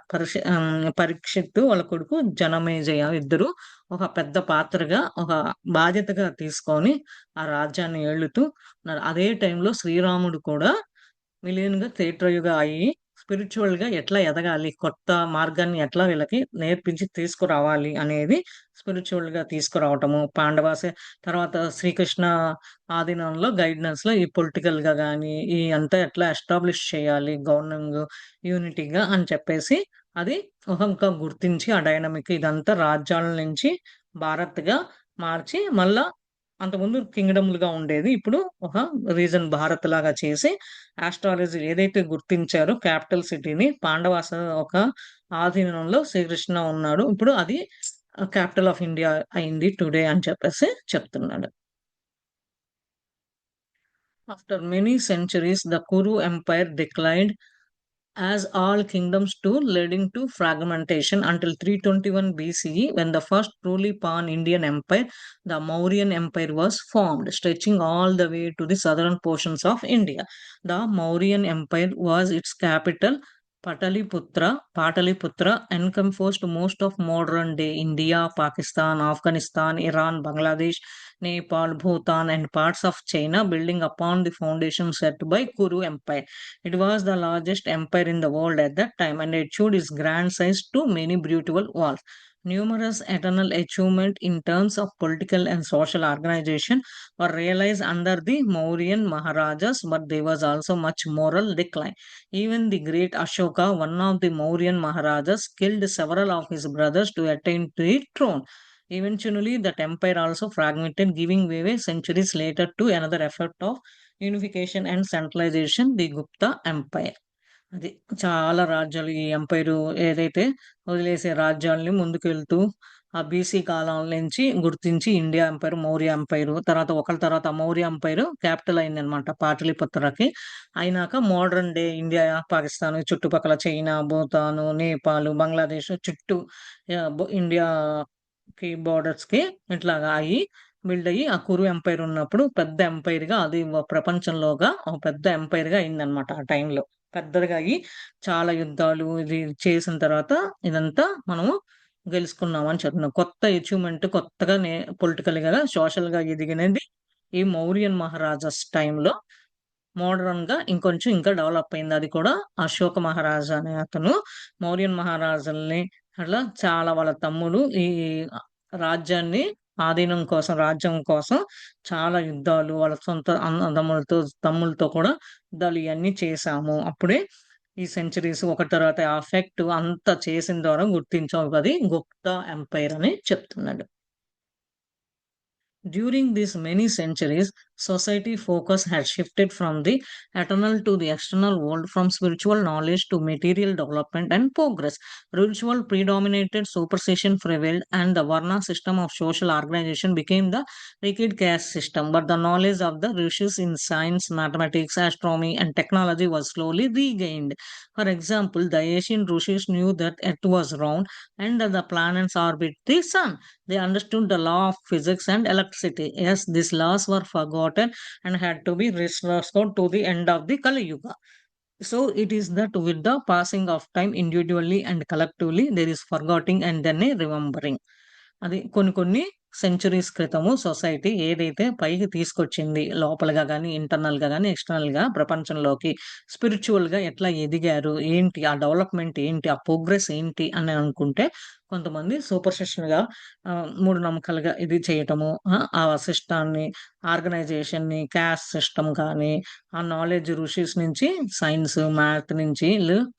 పరీక్షిత్తు వాళ్ళ కొడుకు జనమేజయ ఇద్దరు ఒక పెద్ద పాత్రగా, ఒక బాధ్యతగా తీసుకొని ఆ రాజ్యాన్ని ఏలుతూ ఉన్నారు. అదే టైంలో శ్రీరాముడు కూడా విలీనంగా క్షేత్రయుగా అయ్యి స్పిరిచువల్‌గా ఎట్లా ఎదగాలి, కొత్త మార్గాన్ని ఎట్లా వీళ్ళకి నేర్పించి తీసుకురావాలి అనేది స్పిరిచువల్‌గా తీసుకురావటము. పాండవాసే తర్వాత శ్రీకృష్ణ ఆధీనంలో గైడెన్స్‌లో ఈ పొలిటికల్‌గా గాని, ఈ అంతా ఎట్లా ఎస్టాబ్లిష్ చేయాలి గవర్నింగ్ యూనిటీగా అని చెప్పేసి అది ఇంకా గుర్తించి ఆ డైనమిక్ ఇదంతా రాజ్యాల నుంచి భారత్‌గా మార్చి మళ్ళా అంతకుముందు కింగ్‌డమ్‌లుగా ఉండేది. ఇప్పుడు ఒక రీజన్ భారత్ లాగా చేసి ఆస్ట్రాలజీ ఏదైతే గుర్తించారో క్యాపిటల్ సిటీని పాండవాస ఒక ఆధీనంలో శ్రీకృష్ణ ఉన్నాడు. ఇప్పుడు అది క్యాపిటల్ ఆఫ్ ఇండియా అయింది టుడే అని చెప్పేసి చెప్తున్నాడు. After many centuries the Kuru empire declined as all kingdoms too, leading to fragmentation until 321 BCE, when the first truly pan-Indian empire, the Mauryan Empire, was formed, stretching all the way to the southern portions of India. The Mauryan Empire was its capital, Pataliputra, encompassed most of modern-day India, Pakistan, Afghanistan, Iran, Bangladesh, Nepal, Bhutan, and parts of China, building upon the foundation set by Kuru Empire. It was the largest empire in the world at that time and it showed its grand size to many beautiful walls. Numerous eternal achievements in terms of political and social organization were realized under the Mauryan Maharajas, but there was also much moral decline. Even the great Ashoka, one of the Mauryan Maharajas, killed several of his brothers to attain to the throne. Eventually, that empire also fragmented, giving way centuries later to another effort of unification and centralization the Gupta empire. అది చాలా రాజ్యాలు ఈ umpire ఏదైతే వదిలేసే రాజ్యాలని ముందుకెళ్తూ ఆ BC కాలం నుంచి గుర్తించి ఇండియా ఎంపైర్, మౌర్య ఎంపైర్ తర్వాత ఒకళ్ళ తర్వాత మౌర్య ఎంపైర్ క్యాపిటల్ అయిందనమాట పాటలీపుత్రకి. అయినాక మోడర్న్ డే ఇండియా, పాకిస్తాన్ చుట్టుపక్కల చైనా, భూతాను, నేపాల్, బంగ్లాదేశ్ చుట్టూ ఇండియాకి బోర్డర్స్‌కి ఇట్లాగా అయ్యి బిల్డ్ అయ్యి ఆ కురు ఎంపైర్ ఉన్నప్పుడు పెద్ద ఎంపైర్‌గా అది ప్రపంచంలోగా ఒక పెద్ద ఎంపైర్‌గా అయిందనమాట ఆ టైంలో. పెద్దదిగా అయ్యి చాలా యుద్ధాలు ఇది చేసిన తర్వాత ఇదంతా మనము గెలుచుకున్నాం అని చెప్తున్నాం. కొత్త అచీవ్‌మెంట్ కొత్తగా పొలిటికల్‌గా, సోషల్‌గా ఎదిగినది ఈ మౌర్యన్ మహారాజాస్ టైంలో. మోడర్న్‌గా ఇంకొంచెం ఇంకా డెవలప్ అయింది. అది కూడా అశోక మహారాజా అనే అతను మౌర్యన్ మహారాజుల్ని అట్లా చాలా వాళ్ళ తమ్ముడు ఈ రాజ్యాన్ని ఆధీనం కోసం, రాజ్యం కోసం చాలా యుద్ధాలు వాళ్ళ సొంత అన్నదమ్ములతో, తమ్ములతో కూడా యుద్ధాలు ఇయన్నీ చేశాము. అప్పుడే ఈ సెంచరీస్ ఒకటి తర్వాత ఆ ఎఫెక్ట్ అంతా చేసిన ద్వారా గుర్తించాం. అది గుప్తా ఎంపైర్ అని చెప్తున్నాడు. During these many centuries, society focus had shifted from the eternal to the external world, from spiritual knowledge to material development and progress. Ritual predominated, superstition prevailed, and the Varna system of social organization became the rigid caste system. But the knowledge of the rishis in science, mathematics, astronomy, and technology was slowly regained. For example, the ancient rishis knew that Earth was round and that the planets orbit the sun. They understood the law of physics and electricity. Yes, these laws were forgotten and had to be restored to the end of the Kali Yuga. So it is that with the passing of time individually and collectively there is forgetting and then remembering. అది కొన్ని కొన్ని centuries క్రితము society ఏదైతే పైకి తీసుకొచ్చింది లోపలగా కానీ ఇంటర్నల్గా కానీ ఎక్స్టర్నల్గా ప్రపంచంలోకి స్పిరిచువల్గా ఎట్లా ఎదిగారు ఏంటి ఆ డెవలప్మెంట్ ఏంటి ఆ ప్రోగ్రెస్ ఏంటి అని అనుకుంటే కొంతమంది సూపర్స్టిషన్గా మూఢనమ్మకాలుగా ఇది చేయటము ఆ సిస్టాన్ని ఆర్గనైజేషన్ని క్యాస్ట్ సిస్టమ్ కానీ ఆ నాలెడ్జ్ ఋషిస్ నుంచి సైన్స్ మ్యాథ్ నుంచి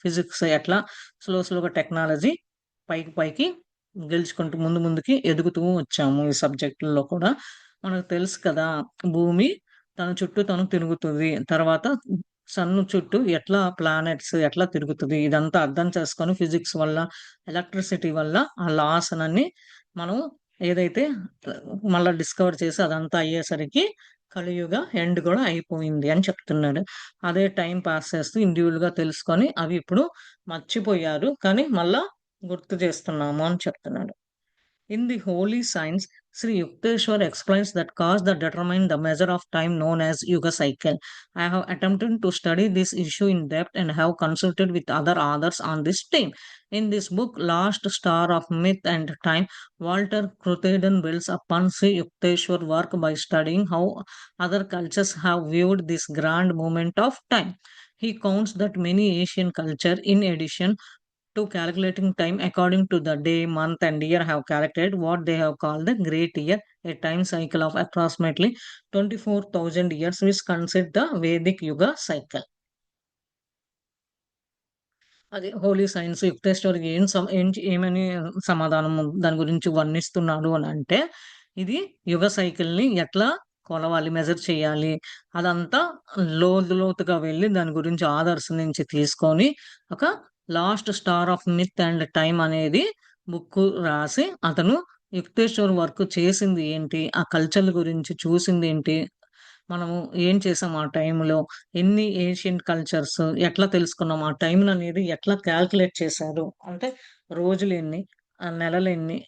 ఫిజిక్స్ ఎట్లా స్లోగా టెక్నాలజీ పైకి పైకి గెలుచుకుంటూ ముందు ముందుకి ఎదుగుతూ వచ్చాము ఈ సబ్జెక్టుల్లో కూడా. మనకు తెలుసు కదా! భూమి తన చుట్టూ తను తిరుగుతది. తర్వాత సన్ చుట్టూ ఎట్లా ప్లానెట్స్ ఎట్లా తిరుగుతది. ఇదంతా అర్థం చేసుకొని ఫిజిక్స్ వల్ల, ఎలక్ట్రిసిటీ వల్ల ఆ లాస్ నన్ని మనం ఏదైతే మళ్ళా డిస్కవర్ చేసి అదంతా అయ్యేసరికి కలియుగ ఎండ్ గూడా అయిపోయింది అని చెప్తున్నాడు. అదే టైం పాస్ చేస్తూ ఇండివిడ్యువల్‌గా తెలుసుకొని అవి ఇప్పుడు మర్చిపోయారు. కానీ మళ్ళా గుర్తు చేస్తున్నాము అని చెప్తున్నాడు. In the holy signs, Sri Yukteswar explains that cause that determine the measure of time known as Yuga cycle. I have attempted to study this issue in depth and have consulted with other authors on this theme. In this book, Last Star of Myth and Time, Walter Krutheden builds upon Sri Yukteswar work by studying how other cultures have viewed this grand moment of time. He counts that many Asian culture, in addition to calculating time according to the day, month, and year have calculated what they have called the Great Year, a time cycle of approximately 24,000 years, which consists the Vedic Yuga cycle. అది Holi science యుక్తేశ్వరికి ఏమని సమాధానం దాని గురించి వర్ణిస్తున్నాడు అని అంటే, ఇది యుగ సైకిల్‌ని ఎట్లా కొలవాలి, మెజర్ చేయాలి. అదంతా లోతుగా వెళ్లి దాని గురించి ఆథర్స్ నుంచి తీసుకొని ఒక last star of myth and time అనేది బుక్కు రాసి అతను యుక్తేశ్వర్ వర్క్ చేసింది ఏంటి? ఆ కల్చర్‌ల గురించి చూసిందేంటి? మనము ఏం చేసాం ఆ టైంలో? ఎన్ని ఏన్షియంట్ కల్చర్స్ ఎట్లా తెలుసుకున్నాం? ఆ టైంననేది ఎట్లా కాలిక్యులేట్ చేశారు? అంటే రోజులెన్ని, నెలలెన్ని,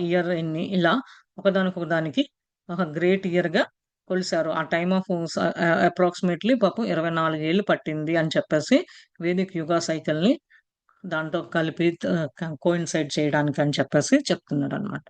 ఇయర్ ఎన్ని ఇలా ఒకదానికి ఒక గ్రేట్ ఇయర్‌గా కొలిసారు. ఆ టైమ్ ఆఫ్ అప్రాక్సిమేట్‌లీ పాపం 24 ఏళ్ళు పట్టింది అని చెప్పేసి వేదిక్ యుగ సైకిల్‌ని దాంతో కలిపి కోయిన్సైడ్ చేయడానికి అని చెప్పేసి చెప్తున్నాడన్నమాట.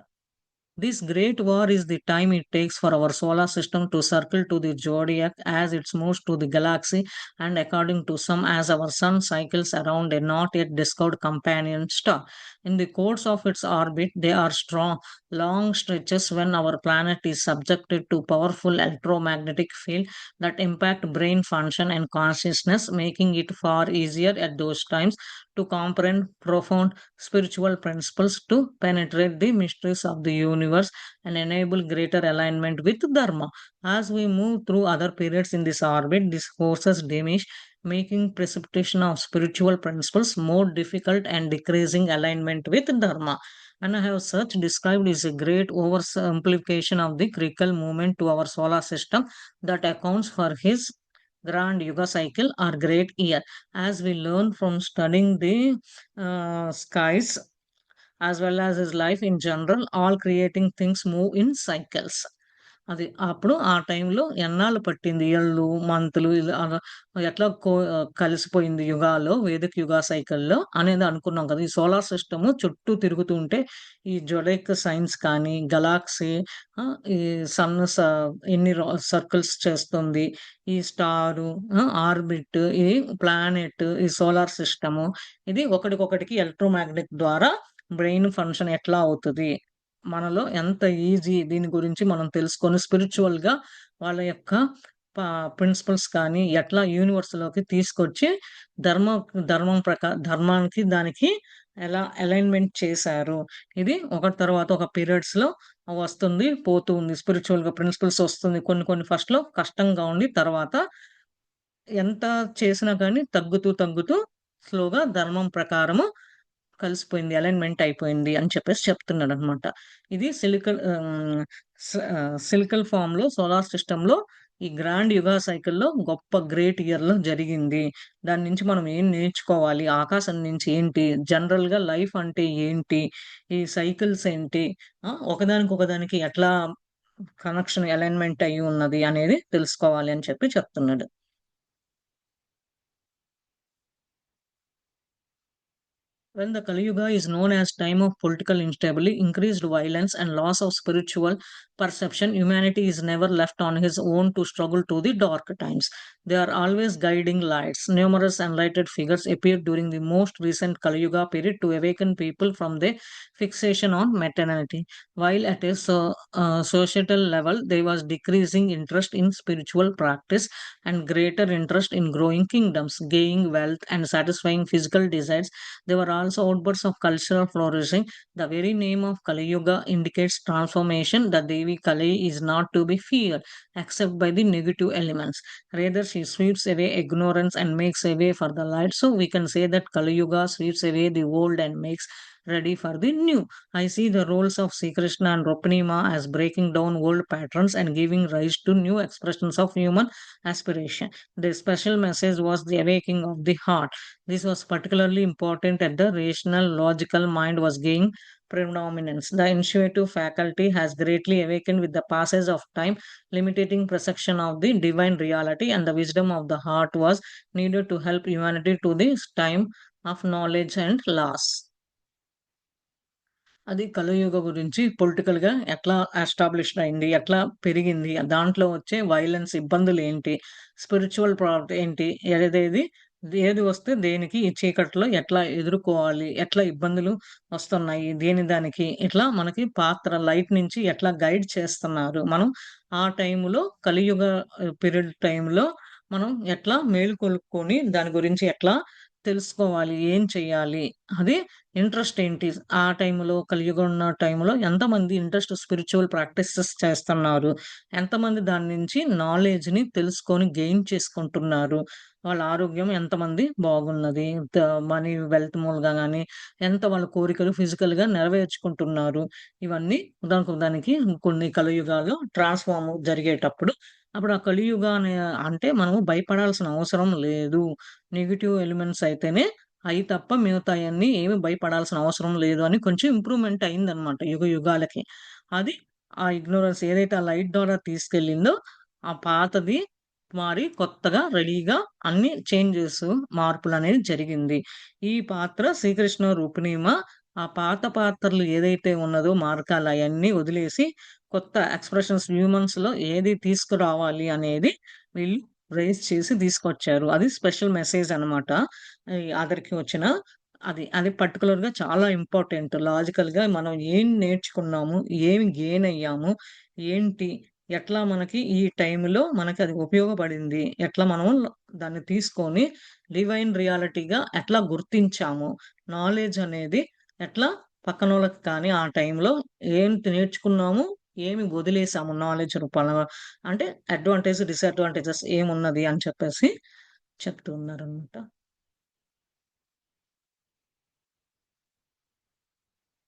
This great war is the time it takes for our solar system to circle to the zodiac as it moves to the galaxy, and according to some, as our sun cycles around a not yet discovered companion star. In the course of its orbit, there are strong, long stretches when our planet is subjected to powerful electromagnetic field that impact brain function and consciousness, making it far easier at those times to comprehend profound spiritual principles, to penetrate the mysteries of the universe, and enable greater alignment with Dharma. As we move through other periods in this orbit, these forces diminish, making precipitation of spiritual principles more difficult and decreasing alignment with Dharma. And I have such described is a great oversimplification of the critical movement to our solar system that accounts for his grand yuga cycle or great year. As we learn from studying the skies as well as his life in general, all creating things move in cycles. అది అప్పుడు ఆ టైంలో ఎన్నాళ్ళు పట్టింది ఇయర్లు, మంత్‌లు ఇలా అలా ఎట్లా కలిసిపోయింది యుగాల్లో, వేదిక్ యుగా సైకిల్‌లో అనేది అనుకున్నాం కదా! ఈ సోలార్ సిస్టము చుట్టూ తిరుగుతూ ఉంటే, ఈ జొడెక్ సైన్స్ కానీ, గెలాక్సీ ఈ సన్ ఎన్ని సర్కిల్స్ చేస్తుంది, ఈ స్టారు ఆర్బిట్, ఈ ప్లానెట్, ఈ సోలార్ సిస్టము ఇది ఒకటికొకటికి ఎలక్ట్రోమాగ్నెట్ ద్వారా బ్రెయిన్ ఫంక్షన్ ఎట్లా అవుతది? మనలో ఎంత ఈజీ దీని గురించి మనం తెలుసుకొని స్పిరిచువల్‌గా వాళ్ళ యొక్క ప ప్రిన్సిపల్స్ కానీ ఎట్లా యూనివర్స్‌లోకి తీసుకొచ్చి ధర్మ ధర్మానికి దానికి ఎలా అలైన్‌మెంట్ చేశారు. ఇది ఒకటి తర్వాత ఒక పీరియడ్స్‌లో వస్తుంది, పోతూ ఉంది. స్పిరిచువల్‌గా ప్రిన్సిపల్స్ వస్తుంది. కొన్ని కొన్ని ఫస్ట్‌లో కష్టంగా ఉండి తర్వాత ఎంత చేసినా గానీ తగ్గుతూ స్లోగా ధర్మం ప్రకారము కలిసిపోయింది. అలైన్‌మెంట్ అయిపోయింది అని చెప్పేసి చెప్తున్నాడనమాట. ఇది సిలికల్ ఫార్మ్‌లో సోలార్ సిస్టమ్‌లో ఈ గ్రాండ్ యుగా సైకిల్‌లో గొప్ప గ్రేట్ ఇయర్‌లో జరిగింది. దాని నుంచి మనం ఏం నేర్చుకోవాలి? ఆకాశం నుంచి ఏంటి? జనరల్‌గా లైఫ్ అంటే ఏంటి? ఈ సైకిల్స్ ఏంటి? ఒకదానికొకదానికి ఎట్లా కనెక్షన్ అలైన్‌మెంట్ అయ్యి ఉన్నది అనేది తెలుసుకోవాలి అని చెప్పి చెప్తున్నాడు. When the Kali Yuga is known as time of political instability, increased violence, and loss of spiritual perception, humanity is never left on his own to struggle to the dark times. They are always guiding lights. Numerous enlightened figures appeared during the most recent Kali Yuga period to awaken people from their fixation on maternity. While at a societal level, there was decreasing interest in spiritual practice and greater interest in growing kingdoms, gaining wealth, and satisfying physical desires. There were also outbursts of cultural flourishing. The very name of Kali Yuga indicates transformation. The Devi Kali is not to be feared except by the negative elements. Rather, she sweeps away ignorance and makes a way for the light. So we can say that Kali Yuga sweeps away the old and makes ready for the new. I see the roles of Sri Krishna and Rukmini as breaking down old patterns and giving rise to new expressions of human aspiration. The special message was the awakening of the heart. This was particularly important at the rational, logical mind was gaining predominance. The intuitive faculty has greatly awakened with the passage of time, limiting perception of the divine reality, and the wisdom of the heart was needed to help humanity to this time of knowledge and loss. అది కలియుగ గురించి పొలిటికల్‌గా ఎట్లా established అయింది? ఎట్లా పెరిగింది? దాంట్లో వచ్చే వయలెన్స్ ఇబ్బందులేంటి? స్పిరిచ్యువల్ ప్రాబ్లమ్ ఏంటి? ఏదేది ఏది వస్తే దేనికి ఈ చీకట్లో ఎట్లా ఎదుర్కోవాలి? ఎట్లా ఇబ్బందులు వస్తున్నాయి? దేని దానికి ఇట్లా మనకి పాత్ర లైట్ నుంచి ఎట్లా గైడ్ చేస్తున్నారు? మనం ఆ టైంలో కలియుగ పీరియడ్ టైంలో మనం ఎట్లా మేలుకొలుపుకొని దాని గురించి ఎట్లా తెలుసుకోవాలి? ఏం చేయాలి? అది ఇంట్రెస్ట్ ఏంటి? ఆ టైంలో కలియుగం ఉన్న టైంలో ఎంతమంది ఇంట్రెస్ట్ స్పిరిచ్యువల్ ప్రాక్టీసెస్ చేస్తున్నారు? ఎంతమంది దాని నుంచి నాలెడ్జ్‌ని తెలుసుకొని గెయిన్ చేసుకుంటున్నారు? వాళ్ళ ఆరోగ్యం ఎంతమంది బాగున్నది? మనీ, వెల్త్ మూలంగా గాని, ఎంత వాళ్ళ కోరికలు ఫిజికల్‌గా నెరవేర్చుకుంటున్నారు? ఇవన్నీ దానికి దానికి కొన్ని కలియుగాల్లో ట్రాన్స్‌ఫార్మ్ జరిగేటప్పుడు, అప్పుడు ఆ కలియుగ అంటే మనము భయపడాల్సిన అవసరం లేదు. నెగెటివ్ ఎలిమెంట్స్ అయితేనే అయి తప్ప మిగతాయన్నీ ఏమి భయపడాల్సిన అవసరం లేదు అని కొంచెం ఇంప్రూవ్‌మెంట్ అయిందనమాట యుగాలకి. అది ఆ ఇగ్నోరెన్స్ ఏదైతే ఆ లైట్ ద్వారా తీసుకెళ్ళిందో, ఆ పాతది మారి కొత్తగా రెడీగా అన్నీ చేంజెస్ మార్పులనేది జరిగింది. ఈ పాత్ర శ్రీకృష్ణ రూపిణీమ ఆ పాత పాత్రలు ఏదైతే ఉన్నదో మార్గాలు అయన్నీ వదిలేసి కొత్త ఎక్స్‌ప్రెషన్స్ హ్యూమన్స్‌లో ఏది తీసుకురావాలి అనేది వీళ్ళు రైజ్ చేసి తీసుకొచ్చారు. అది స్పెషల్ మెసేజ్ అనమాట. ఈ ఆఖరికి వచ్చిన అది పర్టిక్యులర్‌గా చాలా ఇంపార్టెంట్. లాజికల్‌గా మనం ఏం నేర్చుకున్నాము? ఏమి గెయిన్ అయ్యాము? ఏంటి? ఎట్లా మనకి ఈ టైంలో మనకది ఉపయోగపడింది? ఎట్లా మనం దాన్ని తీసుకొని డివైన్ రియాలిటీగా ఎట్లా గుర్తించాము? నాలెడ్జ్ అనేది ఎట్లా పక్కనోళ్ళకి కానీ ఆ టైంలో ఏంటి నేర్చుకున్నాము? ఏమి వదిలేసాము నాలెడ్జ్ రూపంలో? అంటే అడ్వాంటేజ్, డిసడ్వాంటేజెస్ ఏమున్నది అని చెప్పేసి చెప్తూ ఉన్నారనమాట.